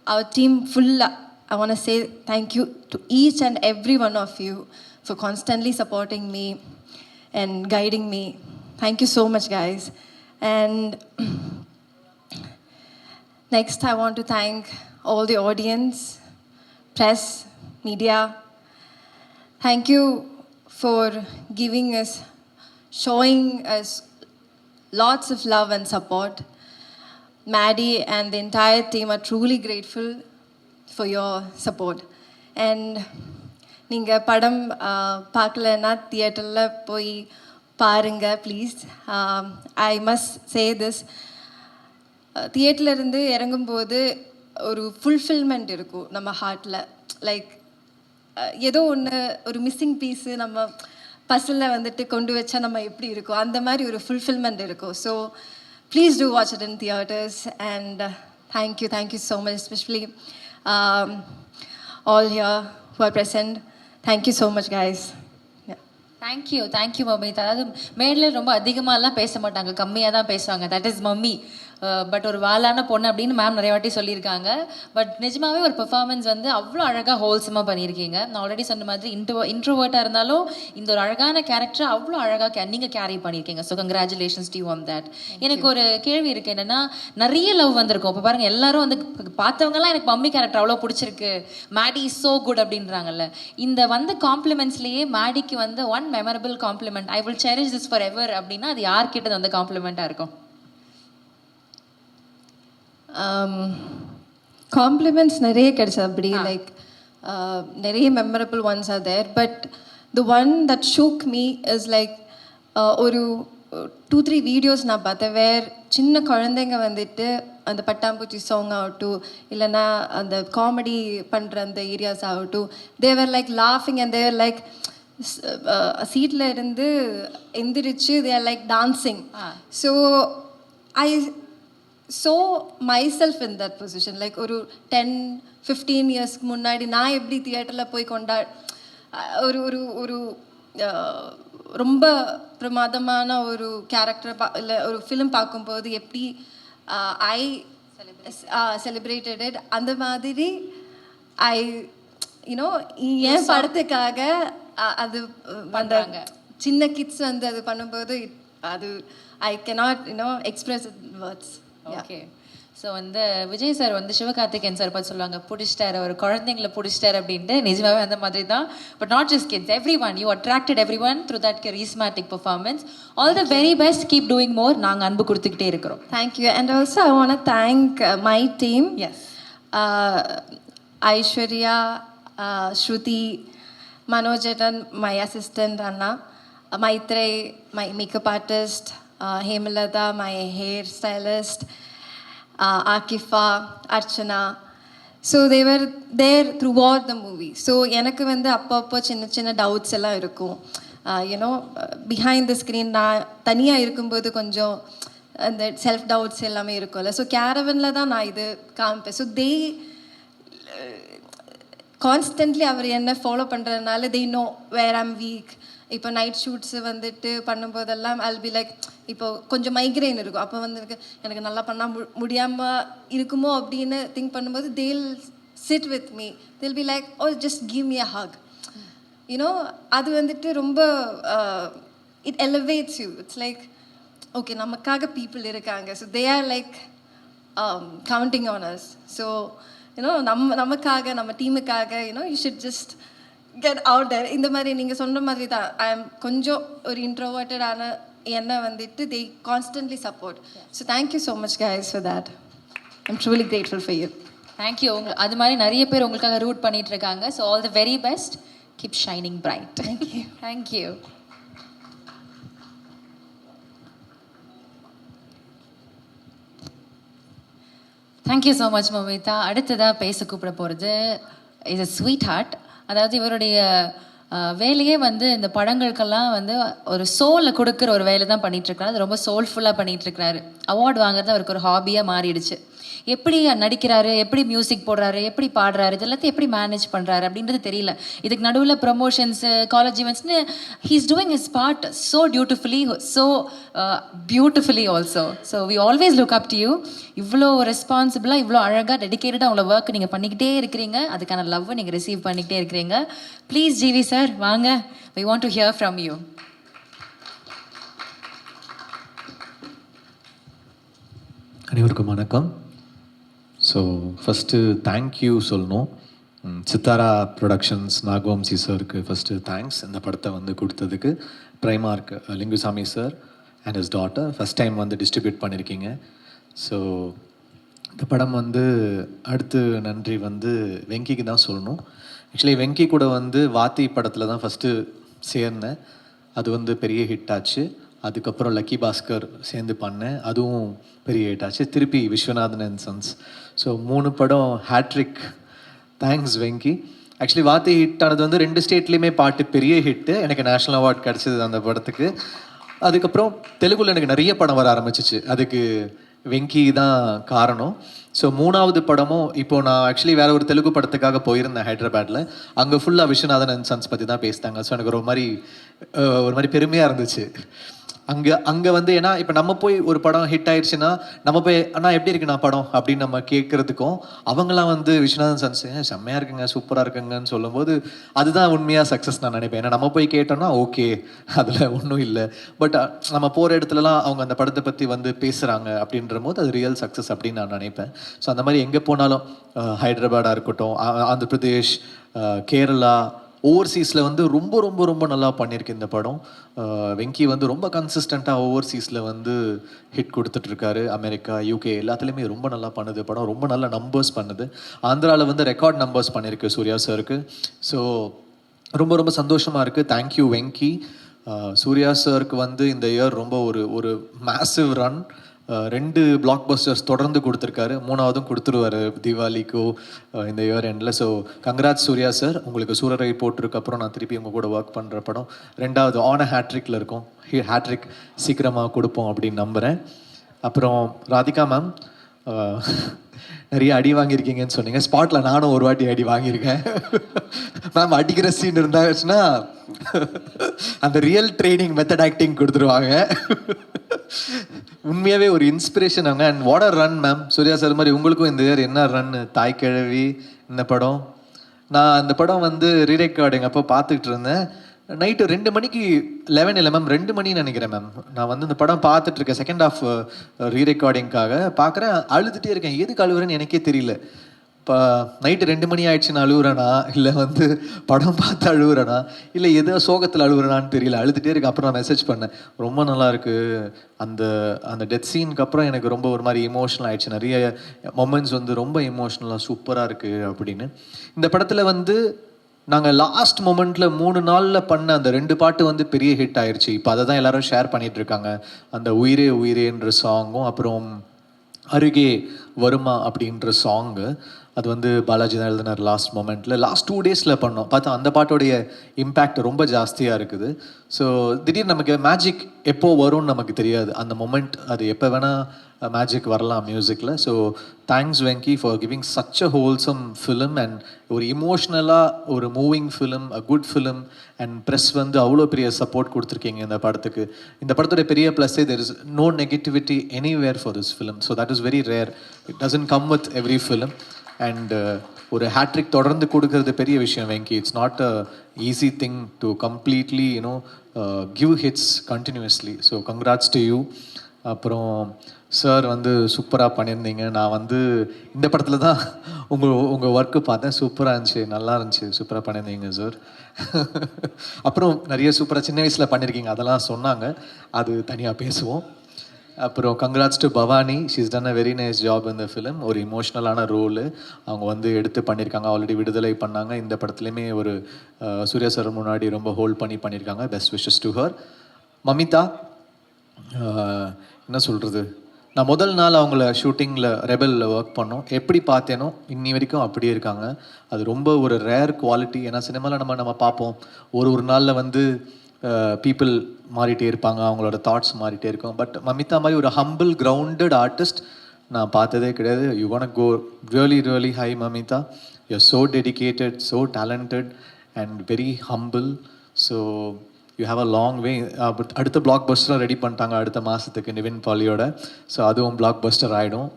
our team full. I want to say thank you to each and every one of you for constantly supporting me and guiding me. Thank you so much, guys. And next, I want to thank all the audience, press, media. Thank you for giving us, showing us lots of love and support. Maddie and the entire team are truly grateful for your support. And நீங்கள் படம் பார்க்கலன்னா தியேட்டரில் போய் பாருங்க please. I must say this, தியேட்டர்லேருந்து இறங்கும்போது ஒரு fulfilment இருக்கும் நம்ம ஹார்ட்டில். லைக் ஏதோ ஒன்று, ஒரு மிஸ்ஸிங் பீஸு நம்ம பஸ்ஸில் வந்துட்டு கொண்டு வச்சா நம்ம எப்படி இருக்கும், அந்த மாதிரி ஒரு ஃபுல்ஃபில்மெண்ட் இருக்கும். So please do watch it in theaters. And thank you so much, especially all here who are present. Thank you so much, guys. Thank you Mamitha. அதாவது மேடையில் ரொம்ப அதிகமாகலாம் பேச மாட்டாங்க, கம்மியாக தான் பேசுவாங்க. That is mummy. பட் ஒரு வாலான பொண்ணு அப்படின்னு மேம் நிறைய வாட்டி சொல்லியிருக்காங்க. பட் நிஜமாவே ஒரு பெர்ஃபார்மன்ஸ் வந்து அவ்வளோ அழகாக ஹோல்சமாக பண்ணியிருக்கீங்க. நான் ஆல்ரெடி சொன்ன மாதிரி இன்ட்ரோவர்ட்டாக இருந்தாலும் இந்த ஒரு அழகான கேரக்டரை அவ்வளோ அழகாக நீங்கள் கேரி பண்ணியிருக்கீங்க. So congratulations to you on that. எனக்கு ஒரு கேள்வி இருக்குது, என்னென்னா நிறைய லவ் வந்திருக்கும். இப்போ பாருங்கள், எல்லாரும் வந்து பார்த்தவங்கலாம் எனக்கு மம்மி கேரக்டர் அவ்வளோ பிடிச்சிருக்கு, மேடி இஸ் ஸோ குட் அப்படின்றாங்கல்ல. இந்த வந்து காம்ப்ளிமெண்ட்ஸ்லேயே மேடிக்கு வந்து one memorable compliment, I will cherish this forever அப்படின்னா அது யார்கிட்ட வந்து காம்ப்ளிமெண்ட்டாக இருக்கும்? காம்ப்ளிமெண்ட்ஸ் நிறைய கிடைச்சது அப்படி. லைக் நிறைய memorable ones are there. But the one that shook me is like ஒரு 2-3 வீடியோஸ் நான் பார்த்தேன். சின்ன குழந்தைங்க வந்துட்டு அந்த பட்டாம்பூச்சி சாங் ஆகட்டும், இல்லைன்னா அந்த காமெடி பண்ணுற அந்த ஏரியாஸ் ஆகட்டும், தேவர் லைக் லாஃபிங் அண்ட் தேவர் லைக் சீட்டில் இருந்து எந்திரிச்சு they're like dancing. So I so myself in that position, like ஒரு 10-15 இயர்ஸ்க்கு முன்னாடி நான் எப்படி தியேட்டரில் போய் ஒரு ஒரு ஒரு ரொம்ப பிரமாதமான ஒரு கேரக்டர் இல்லை ஒரு ஃபிலிம் பார்க்கும்போது எப்படி ஐ celebrated it. அந்த மாதிரி ஐ யூனோ என் படத்துக்காக அது அந்த சின்ன கிட்ஸ் வந்து அது பண்ணும்போது அது ஐ cannot express it in words. Okay. So வந்து விஜய் சார் வந்து சிவகார்த்திகேயன் சார் பார்த்து சொல்லுவாங்க பிடிச்சிட்டாரு ஒரு குழந்தைங்களை பிடிச்சிட்டாரு அப்படின்ட்டு. நிஜமாவே அந்த மாதிரி தான். But not just kids, every one you attracted every one through that charismatic performance. All the very best, keep doing more. நாங்கள் அன்பு கொடுத்துக்கிட்டே இருக்கிறோம். Thank you. And also I want to thank my team. Yes. Aishwarya, Shruti, Manojetan, my assistant Anna, Maitrey, my makeup artist, Hemalata, my hair stylist, Akifa, Archana. So they were there throughout the movie. So எனக்கு வந்து அப்பப்போ சின்ன சின்ன doubts எல்லாம் இருக்கும். You know behind the screen நான் தனியாக இருக்கும்போது கொஞ்சம் அந்த செல்ஃப் டவுட்ஸ் எல்லாமே இருக்கும்ல. ஸோ கேரவனில் தான் நான் இது காமிப்பேன். ஸோ தே கான்ஸ்டன்ட்லி அவர் என்ன ஃபாலோ பண்ணுறதுனால they know where I'm weak. இப்போ நைட் ஷூட்ஸு வந்துட்டு பண்ணும்போதெல்லாம் I'll be like இப்போ கொஞ்சம் மைக்ரைன் இருக்கும், அப்போ வந்து எனக்கு நல்லா பண்ணால் முடியாமல் இருக்குமோ அப்படின்னு திங்க் பண்ணும்போது they'll sit with me. They'll be like, oh just give me a hug. You know அது வந்துட்டு ரொம்ப it elevates you. It's like okay நமக்காக people இருக்காங்க. So they are like counting on us. So நமக்காக நம்ம டீமுக்காக you should just get out there. இந்த மாதிரி நீங்கள் சொன்ன மாதிரி தான் ஐ எம் கொஞ்சம் ஒரு இன்ட்ரோவர்ட்டடான என்ன வந்துட்டு they constantly support. So thank you so much guys for that. I'm truly grateful for you. Thank you. அது மாதிரி நிறைய பேர் உங்களுக்காக ரூட் பண்ணிட்டு இருக்காங்க. So all the very best, keep shining bright. Thank you. Thank you. Thank you so much Mamitha. அடுத்ததாக பேச கூப்பிட போகிறது இஸ் அ ஸ்வீட் ஹார்ட். அதாவது இவருடைய வேலையே வந்து இந்த படங்களுக்கெல்லாம் வந்து ஒரு சோலை கொடுக்குற ஒரு வேலை தான் பண்ணிகிட்ருக்காரு. அது ரொம்ப சோல்ஃபுல்லாக பண்ணிகிட்ருக்கிறாரு. அவார்டு வாங்குறது அவருக்கு ஒரு ஹாபியாக மாறிடுச்சு. எப்படி நடிக்கிறாரு, எப்படி மியூசிக் போடுறாரு, எப்படி பாடுறாரு, இது எல்லாத்தையும் எப்படி மேனேஜ் பண்ணுறாரு அப்படின்றது தெரியல. இதுக்கு நடுவில் ப்ரமோஷன்ஸு, காலேஜ் ஈவெண்ட்ஸ்னு he's doing his part so dutifully, so beautifully also. So we always look up to you. இவ்வளோ ரெஸ்பான்சிபிளாக, இவ்வளோ அழகாக, டெடிக்கேட்டடாக உங்களை ஒர்க் நீங்கள் பண்ணிக்கிட்டே இருக்கிறீங்க. அதுக்கான லவ்வை நீங்கள் ரிசீவ் பண்ணிக்கிட்டே இருக்கிறீங்க. ப்ளீஸ் ஜிவி சார் வாங்க, we want to hear from you. அனைவருக்கும் வணக்கம். ஸோ ஃபஸ்ட்டு தேங்க்யூ சொல்லணும். சித்தாரா ப்ரொடக்ஷன்ஸ் நாகவம்சி சாருக்கு ஃபஸ்ட்டு தேங்க்ஸ். இந்த படத்தை வந்து கொடுத்ததுக்கு. ப்ரைமார்க் Lingusamy sir and his daughter first time வந்து டிஸ்ட்ரிபியூட் பண்ணியிருக்கீங்க. ஸோ இந்த படம் வந்து அடுத்து நன்றி வந்து வெங்கிக்கு தான் சொல்லணும். ஆக்சுவலி வெங்கி கூட வந்து வாத்தி படத்தில் தான் ஃபஸ்ட்டு சேர்ந்தேன். அது வந்து பெரிய ஹிட் ஆச்சு. அதுக்கப்புறம் லக்கி பாஸ்கர் சேர்ந்து பண்ணேன், அதுவும் பெரிய ஹிட் ஆச்சு. திருப்பி விஸ்வநாதன் அண்ட் சன்ஸ். ஸோ 3 படம் ஹேட்ரிக். தேங்க்ஸ் வெங்கி. ஆக்சுவலி வாத்தி ஹிட் ஆனது வந்து 2 ஸ்டேட்லேயுமே பாட்டு பெரிய ஹிட்டு. எனக்கு நேஷ்னல் அவார்ட் கிடச்சிது அந்த படத்துக்கு. அதுக்கப்புறம் தெலுங்குல எனக்கு நிறைய படம் வர ஆரம்பிச்சிச்சு. அதுக்கு வெங்கி தான் காரணம். ஸோ 3வது படமும் இப்போது நான் ஆக்சுவலி வேறு ஒரு தெலுங்கு படத்துக்காக போயிருந்தேன் ஹைதராபாத்தில். அங்கே ஃபுல்லாக விஸ்வநாதன் அண்ட் சன்ஸ் பற்றி தான் பேசிட்டாங்க. ஸோ எனக்கு ஒரு மாதிரி பெருமையாக இருந்துச்சு. அங்கே வந்து ஏன்னா இப்போ நம்ம போய் ஒரு படம் ஹிட் ஆயிடுச்சுன்னா நம்ம போய் அண்ணா எப்படி இருக்குண்ணா படம் அப்படின்னு நம்ம கேட்குறதுக்கும், அவங்களாம் வந்து விஸ்வநாதன் சன்ஸ் செம்மையாக இருக்குங்க, சூப்பராக இருக்குங்கன்னு சொல்லும்போது அதுதான் உண்மையாக சக்ஸஸ் நான் நினைப்பேன். ஏன்னா நம்ம போய் கேட்டோம்னா ஓகே அதில் ஒன்றும் இல்லை, பட் நம்ம போகிற இடத்துலலாம் அவங்க அந்த படத்தை பற்றி வந்து பேசுகிறாங்க அப்படின்ற போது அது ரியல் சக்ஸஸ் அப்படின்னு நான் நினைப்பேன். ஸோ அந்த மாதிரி எங்கே போனாலும் ஹைதராபாடாக இருக்கட்டும், ஆந்திர பிரதேஷ், கேரளா, ஓவர்சீஸில் வந்து ரொம்ப ரொம்ப ரொம்ப நல்லா பண்ணியிருக்கு இந்த படம். வெங்கி வந்து ரொம்ப கன்சிஸ்டண்ட்டாக ஓவர்சீஸில் வந்து ஹிட் கொடுத்துட்ருக்காரு. அமெரிக்கா, யூகே எல்லாத்துலேயுமே ரொம்ப நல்லா பண்ணுது படம். ரொம்ப நல்ல நம்பர்ஸ் பண்ணுது. ஆந்திராவில் வந்து ரெக்கார்ட் நம்பர்ஸ் பண்ணியிருக்கு சூர்யா சாருக்கு. ஸோ ரொம்ப ரொம்ப சந்தோஷமாக இருக்குது. தேங்க்யூ வெங்கி. சூர்யா சாருக்கு வந்து இந்த இயர் ரொம்ப ஒரு மேசிவ் ரன். 2 பிளாக் பஸ்டர்ஸ் தொடர்ந்து கொடுத்துருக்காரு. 3வதும் கொடுத்துருவார் தீபாவளிக்கோ இந்த இயர் எண்டில். So congrats Suriya sir. உங்களுக்கு சூரரை போட்டிருக்கப்புறம் நான் திருப்பி உங்கள் கூட ஒர்க் பண்ணுற படம் 2வது ஆன ஹேட்ரிக்கில் இருக்கும். ஹேட்ரிக் சீக்கிரமாக கொடுப்போம் அப்படின்னு நம்புகிறேன். அப்புறம் ராதிகா மேம், நிறைய அடி வாங்கியிருக்கீங்கன்னு சொன்னீங்க. ஸ்பாட்டில் நானும் ஒரு வாட்டி அடி வாங்கியிருக்கேன். மேம் அடிக்கிற சீன் இருந்தாச்சுன்னா அந்த ரியல் ட்ரைனிங் மெத்தட் ஆக்டிங் கொடுத்துருவாங்க. உண்மையாகவே ஒரு இன்ஸ்பிரேஷன் அவங்க. And what are run ma'am, Suriya sir மாதிரி உங்களுக்கும் இந்த இயர் என்ன ரன், தாய் கிழவி இந்த படம். நான் அந்த படம் வந்து ரீரெக்கார்டிங் அப்போ பார்த்துக்கிட்டு இருந்தேன். நைட்டு 2 மணிக்கு 11 இல்லை மேம், 2 மணின்னு நினைக்கிறேன் மேம். நான் வந்து இந்த படம் பார்த்துட்டு இருக்கேன், செகண்ட் ஹாஃப் ரீரெக்கார்டிங்காக பார்க்குறேன். அழுதுகிட்டே இருக்கேன். எதுக்கு அழுகுறேன்னு எனக்கே தெரியல. இப்போ நைட்டு 2 மணி ஆயிடுச்சு நான் அழுகுறேனா, இல்லை வந்து படம் பார்த்து அழுகுறேனா, இல்லை எதோ சோகத்தில் அழுகுறேனான்னு தெரியல. அழுதுகிட்டே இருக்கு. அப்புறம் நான் மெசேஜ் பண்ணேன், ரொம்ப நல்லா இருக்கு அந்த அந்த டெத் சீனுக்கு அப்புறம் எனக்கு ரொம்ப ஒரு மாதிரி இமோஷனல் ஆயிடுச்சு. நிறைய மொமெண்ட்ஸ் வந்து ரொம்ப இமோஷ்னலாக சூப்பராக இருக்குது அப்படின்னு. இந்த படத்தில் வந்து நாங்கள் லாஸ்ட் மொமெண்ட்டில் 3 நாளில் பண்ண அந்த 2 பாட்டு வந்து பெரிய ஹிட் ஆயிடுச்சு. இப்போ அதை தான் எல்லாரும் ஷேர் பண்ணிட்டு இருக்காங்க. அந்த உயிரே உயிரேன்ற சாங்கும், அப்புறம் அருகே வருமா அப்படின்ற சாங்கு. அது வந்து பாலாஜி தான் எழுதினார் லாஸ்ட் மொமெண்ட்டில். லாஸ்ட் 2 டேஸில் பண்ணோம். பார்த்தா அந்த பாட்டோடைய இம்பேக்ட் ரொம்ப ஜாஸ்தியாக இருக்குது. ஸோ திடீர்னு நமக்கு மேஜிக் எப்போ வரும்னு நமக்கு தெரியாது. அந்த மொமெண்ட் அது எப்போ வேணால் மேஜிக் வரலாம் மியூசிக்கில். So thanks Venky for giving such a wholesome film and ஒரு இமோஷ்னலாக ஒரு moving film, a good film. And press வந்து அவ்வளோ பெரிய சப்போர்ட் கொடுத்துருக்கீங்க இந்த படத்துக்கு. இந்த படத்துடைய பெரிய ப்ளஸ்ஸே there is no negativity anywhere for this film. So that is very rare. It doesn't come with every film. And ஒரு ஹேட்ரிக் தொடர்ந்து கொடுக்கறது பெரிய விஷயம் Venky. It's not a easy thing to completely give hits continuously. So congrats to you. அப்புறம் sir வந்து சூப்பராக பண்ணியிருந்தீங்க. நான் வந்து இந்த படத்தில் தான் உங்கள் ஒர்க்கு பார்த்தேன். சூப்பராக இருந்துச்சு, நல்லா இருந்துச்சு, சூப்பராக பண்ணியிருந்தீங்க சார். அப்புறம் நிறைய சூப்பராக சின்ன வயசில் பண்ணியிருக்கீங்க, அதெல்லாம் சொன்னாங்க, அது தனியாக பேசுவோம். அப்புறம் congrats to Bhavani, she's done a very nice job இந்த ஃபிலிம். ஒரு இமோஷ்னலான ரோலு அவங்க வந்து எடுத்து பண்ணியிருக்காங்க. ஆல்ரெடி விடுதலை பண்ணாங்க. இந்த படத்துலையுமே ஒரு சூர்யா சார் முன்னாடி ரொம்ப ஹோல்ட் பண்ணியிருக்காங்க. Best wishes to her. Mamitha, என்ன சொல்கிறது, நான் முதல் நாள் அவங்கள ஷூட்டிங்கில் ரெபலில் ஒர்க் பண்ணோம். எப்படி பார்த்தேனோ இன்னி வரைக்கும் அப்படியே இருக்காங்க. அது ரொம்ப ஒரு ரேர் குவாலிட்டி. ஏன்னா சினிமாவில் நம்ம பார்ப்போம் ஒரு நாளில் வந்து பீப்புள் மாறிட்டே இருப்பாங்க, அவங்களோட தாட்ஸ் மாறிட்டே இருக்கும். பட் மமிதா மாதிரி ஒரு ஹம்பிள் கிரவுண்டட் ஆர்டிஸ்ட் நான் பார்த்ததே கிடையாது. You want go really really high Mamitha. You are so dedicated, so talented and very humble. So you have a long way. அடுத்த பிளாக் பஸ்டரும் ரெடி பண்ணிட்டாங்க அடுத்த மாதத்துக்கு நிவின் பாலியோட. ஸோ அதுவும் பிளாக் பஸ்டர் ஆகிடும்.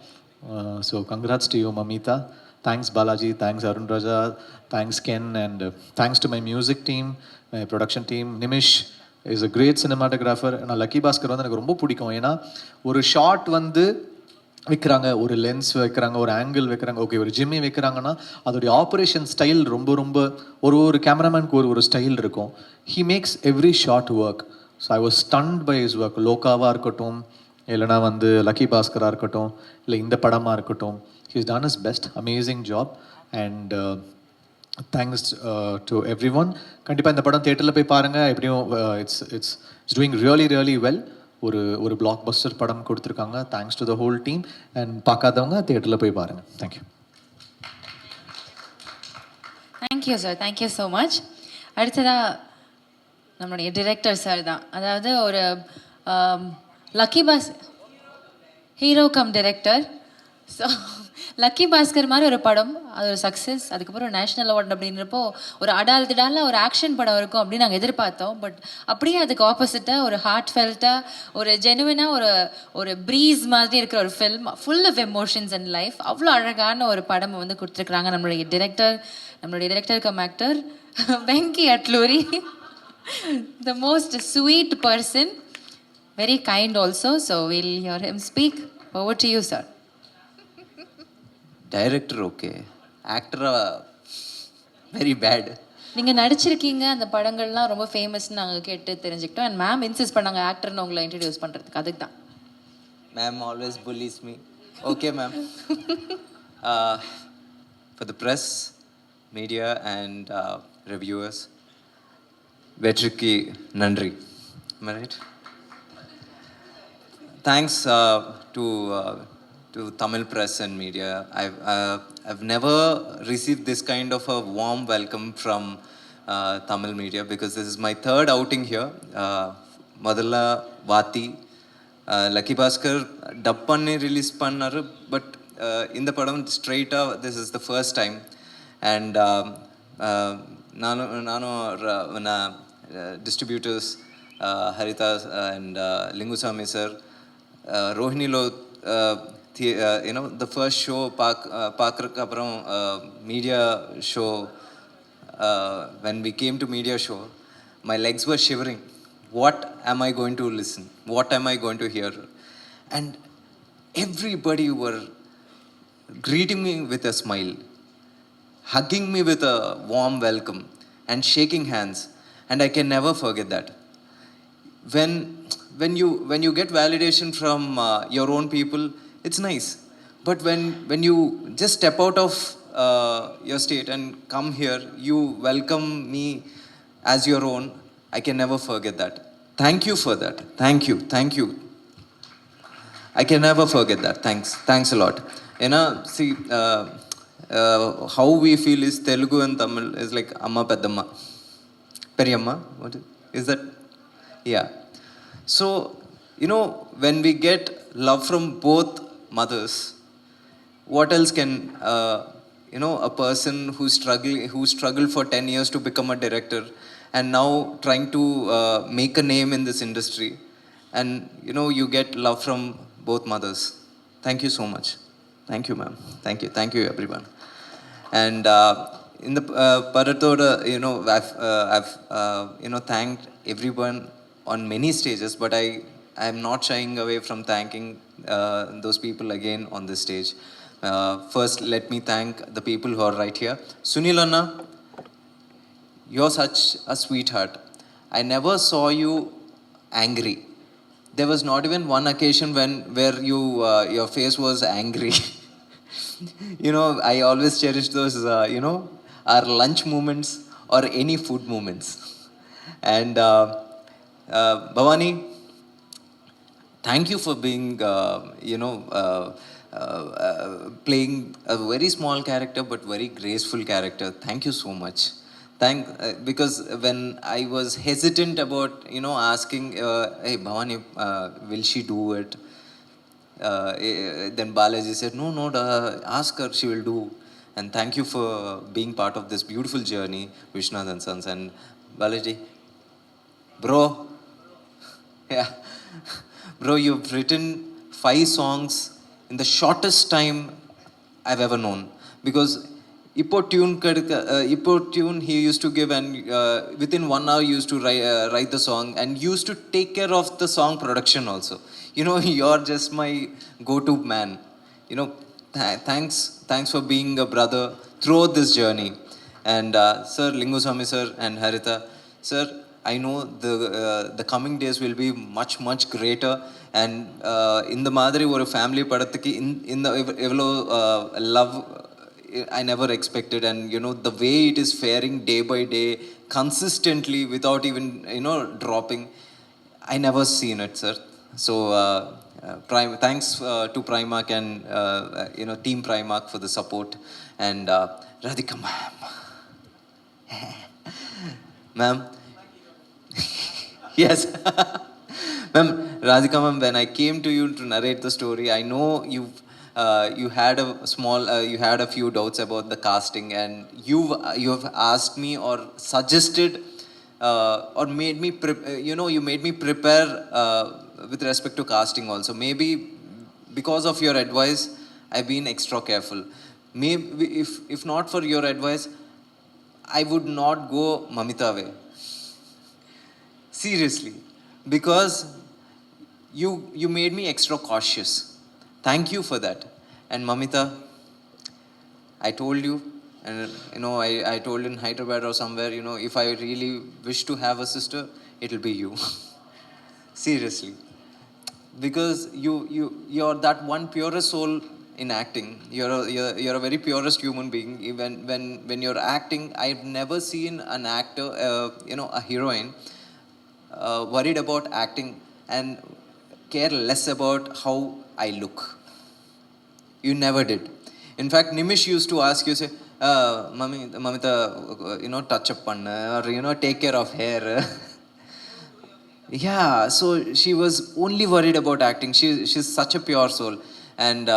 So congrats to you Mamitha. Thanks Balaji, thanks Arun Raja, thanks Ken, and thanks to my music team, my production team. Nimish is a great cinematographer. நான் lucky Baskhar வந்து எனக்கு ரொம்ப பிடிக்கும். ஏன்னா ஒரு ஷாட் வந்து வைக்கிறாங்க, ஒரு லென்ஸ் வைக்கிறாங்க, ஒரு ஆங்கிள் வைக்கிறாங்க, ஓகே ஒரு ஜிம்மி வைக்கிறாங்கன்னா அதோடைய ஆப்ரேஷன் ஸ்டைல் ரொம்ப ரொம்ப ஒரு கேமராமேனுக்கு ஒரு ஸ்டைல் இருக்கும். He makes every shot work. So I was stunned by his work. லோகாவாக இருக்கட்டும், இல்லைனா வந்து லக்கி பாஸ்கராக இருக்கட்டும், இல்லை இந்த படமாக இருக்கட்டும், he's done is best. Amazing job. And thanks to everyone. கண்டிப்பாக இந்த படம் தியேட்டரில் போய் பாருங்கள். எப்படியும் it's doing really really well. ஒரு பிளாக் பஸ்டர் படம் கொடுத்துருக்காங்க. Thanks to the whole team. And பார்க்காதவங்க தியேட்டரில் போய் பாருங்கள். Thank you. Thank you sir, thank you so much. அடுத்ததாக நம்மளுடைய டிரெக்டர் சார் தான். அதாவது ஒரு லக்கி பாஸ் hero cum director. So lucky Baskhar மாதிரி ஒரு படம், அது ஒரு சக்ஸஸ். அதுக்கப்புறம் நேஷ்னல் அவார்டு அப்படின்றப்போ ஒரு அடால்டால ஒரு ஆக்ஷன் படம் இருக்கும் அப்படின்னு நாங்கள் எதிர்பார்த்தோம். பட் அப்படியே அதுக்கு ஆப்போசிட்டாக ஒரு ஹார்ட் ஃபெல்ட்டாக, ஒரு ஜெனுவினாக, ஒரு ப்ரீஸ் மாதிரி இருக்கிற ஒரு film, full of emotions and life. அவ்வளோ அழகான ஒரு படம் வந்து கொடுத்துருக்குறாங்க நம்மளுடைய director cum actor Venky Atluri. The most sweet person, very kind also. So will hear him speak. Over to you sir. Director okay, ஆக்டரா வெரி பேட். நீங்கள் நடிச்சிருக்கீங்க, அந்த படங்கள்லாம் ரொம்ப ஃபேமஸ்ன்னு நாங்கள் கேட்டு தெரிஞ்சுக்கிட்டோம். அண்ட் மேம் இன்சிஸ்ட் பண்ணாங்க ஆக்டர்னு உங்களை இன்ட்ரடியூஸ் பண்ணுறதுக்கு. அதுக்கு தான் ma'am always pulleys me. Okay ma'am. For the press, media and reviewers, வெற்றிக்கு நன்றி. Right. Thanks to Tamil press and media. I've never received this kind of a warm welcome from Tamil media because this is my third outing here. Madalla Vati, Lucky Bhaskar dub panni release pannaru, but in the padam straight up this is the first time. And nanu distributors Harita and Lingusami sir, Rohinilo, the first show, Pakrak media show, when we came to media show, my legs were shivering. What am I going to listen? What am I going to hear? And everybody were greeting me with a smile, hugging me with a warm welcome, and shaking hands. And I can never forget that. When you get validation from your own people, it's nice. But when you just step out of your state and come here, you welcome me as your own, I can never forget that. Thank you for that. Thank you. I can never forget that. Thanks a lot. See, how we feel is Telugu and Tamil is like Amma Peddamma. Periyamma? What is that? Yeah. So, when we get love from both mothers, what else can, a person who struggled for 10 years to become a director and now trying to make a name in this industry, and, you get love from both mothers. Thank you so much. Thank you, ma'am. Thank you, everyone. And in the Paratoda, I've thanked everyone on many stages, but I am not shying away from thanking those people again on this stage. First, let me thank the people who are right here. Sunil Anna, you're such a sweetheart. I never saw you angry. There was not even one occasion where your face was angry. I always cherish those, our lunch moments or any food moments. And Bhavani, thank you for being, playing a very small character but very graceful character. Thank you so much. Because when I was hesitant about, asking, hey, Bhavani, will she do it? Then Balaji said, no, ask her, she will do. And thank you for being part of this beautiful journey, Vishnath and Sons. And Balaji, bro, yeah, bro, you've written 5 songs in the shortest time I've ever known. Because Ippo tune he used to give, and within 1 hour used to write the song and used to take care of the song production also. You're just my go-to man. Thanks for being a brother throughout this journey. And Sir Linguswamy sir and Haritha sir, I know the coming days will be much, much greater. And in the Madri or family padataki in the love I never expected, and the way it is faring day by day, consistently, without even dropping, I never seen it, sir. So thanks to Primark and Team Primark for the support, and Radhika ma'am, yes. Ma'am, Radhika ma'am, when I came to you to narrate the story, I know you had a few doubts about the casting, and you have asked me or suggested or made me you made me prepare with respect to casting also. Maybe because of your advice, I've been extra careful. Maybe if not for your advice, I would not go Mamita way. Seriously, because you made me extra cautious. Thank you for that. And Mamita, I told you, and I told in Hyderabad or somewhere, if I really wish to have a sister, it'll be you. Seriously, because you're that one purest soul in acting. You're a very purest human being. Even when you're acting, I've never seen an actor, a heroine, worried about acting and care less about how I look. You never did. In fact, Nimish used to ask you, say, Mamita, touch up panna, or take care of hair. Yeah, so she was only worried about acting. She's such a pure soul. And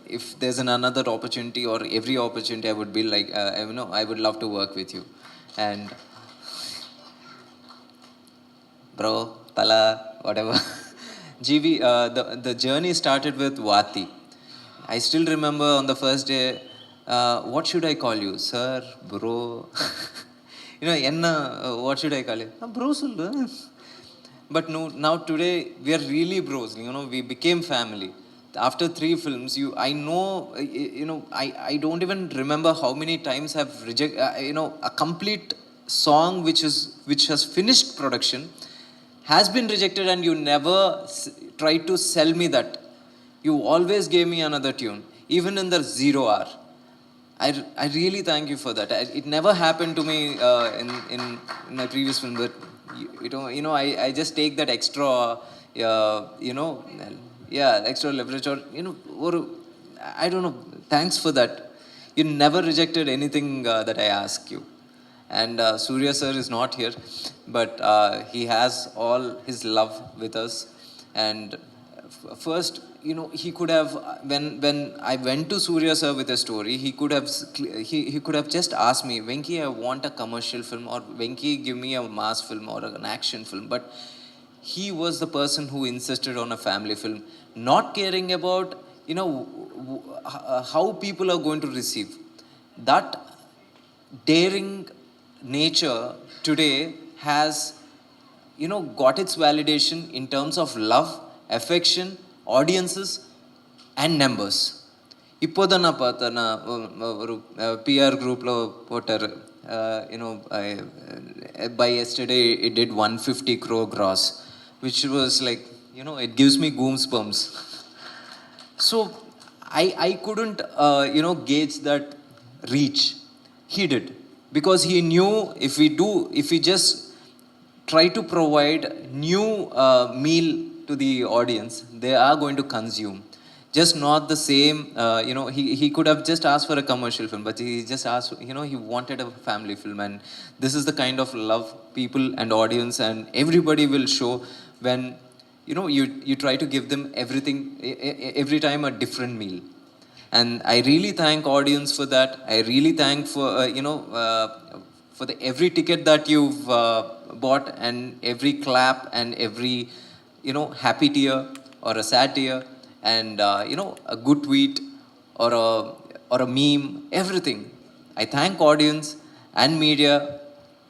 if there's another opportunity or every opportunity, I would be like, I would love to work with you. And bro, tala, whatever. GV, the journey started with Vati. I still remember on the first day, what should I call you? Sir, bro. What should I call you? Bro, sollu. But no, now today we are really bros. We became family. After 3 films, I know, I don't even remember how many times I've rejected, a complete song which has finished production has been rejected, and you never tried to sell me that. You always gave me another tune, even in the 0 hour. I really thank you for that. It never happened to me in my previous film, but I just take that extra, extra leverage, or I don't know. Thanks for that. You never rejected anything that I ask you. And Surya sir is not here, but he has all his love with us. And first, he could have, when I went to Surya sir with a story, he could have just asked me, Venki, I want a commercial film, or Venki, give me a mass film or an action film. But he was the person who insisted on a family film, not caring about how people are going to receive. That daring nature today has got its validation in terms of love, affection, audiences and numbers. இப்போதான் நான் பார்த்தேன், நான் ஒரு PR குரூப்பில் போட்டார், by yesterday it did 150 crore gross, which was like, it gives me goosebumps. So I couldn't gauge that reach. He did, because he knew if we just try to provide new meal to the audience, they are going to consume. Just not the same, he could have just asked for a commercial film, but he just asked, he wanted a family film. And this is the kind of love people and audience and everybody will show when, you try to give them everything, every time a different meal. And I really thank audience for that. I really thank for, for every ticket that you've bought, and every clap and every, happy tear or a sad tear, and a good tweet or a meme, everything. I thank audience and media,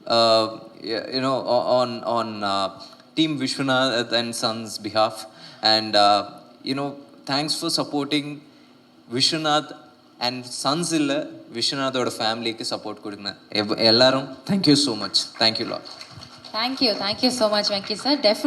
on Team Vishwanath and Sons behalf. And thanks for supporting Vishwanath and Sons illa Vishwanathoda family ku support kudunga ellarum. Thank you so much. Thank you lot. Thank you so much, Venki sir. Definitely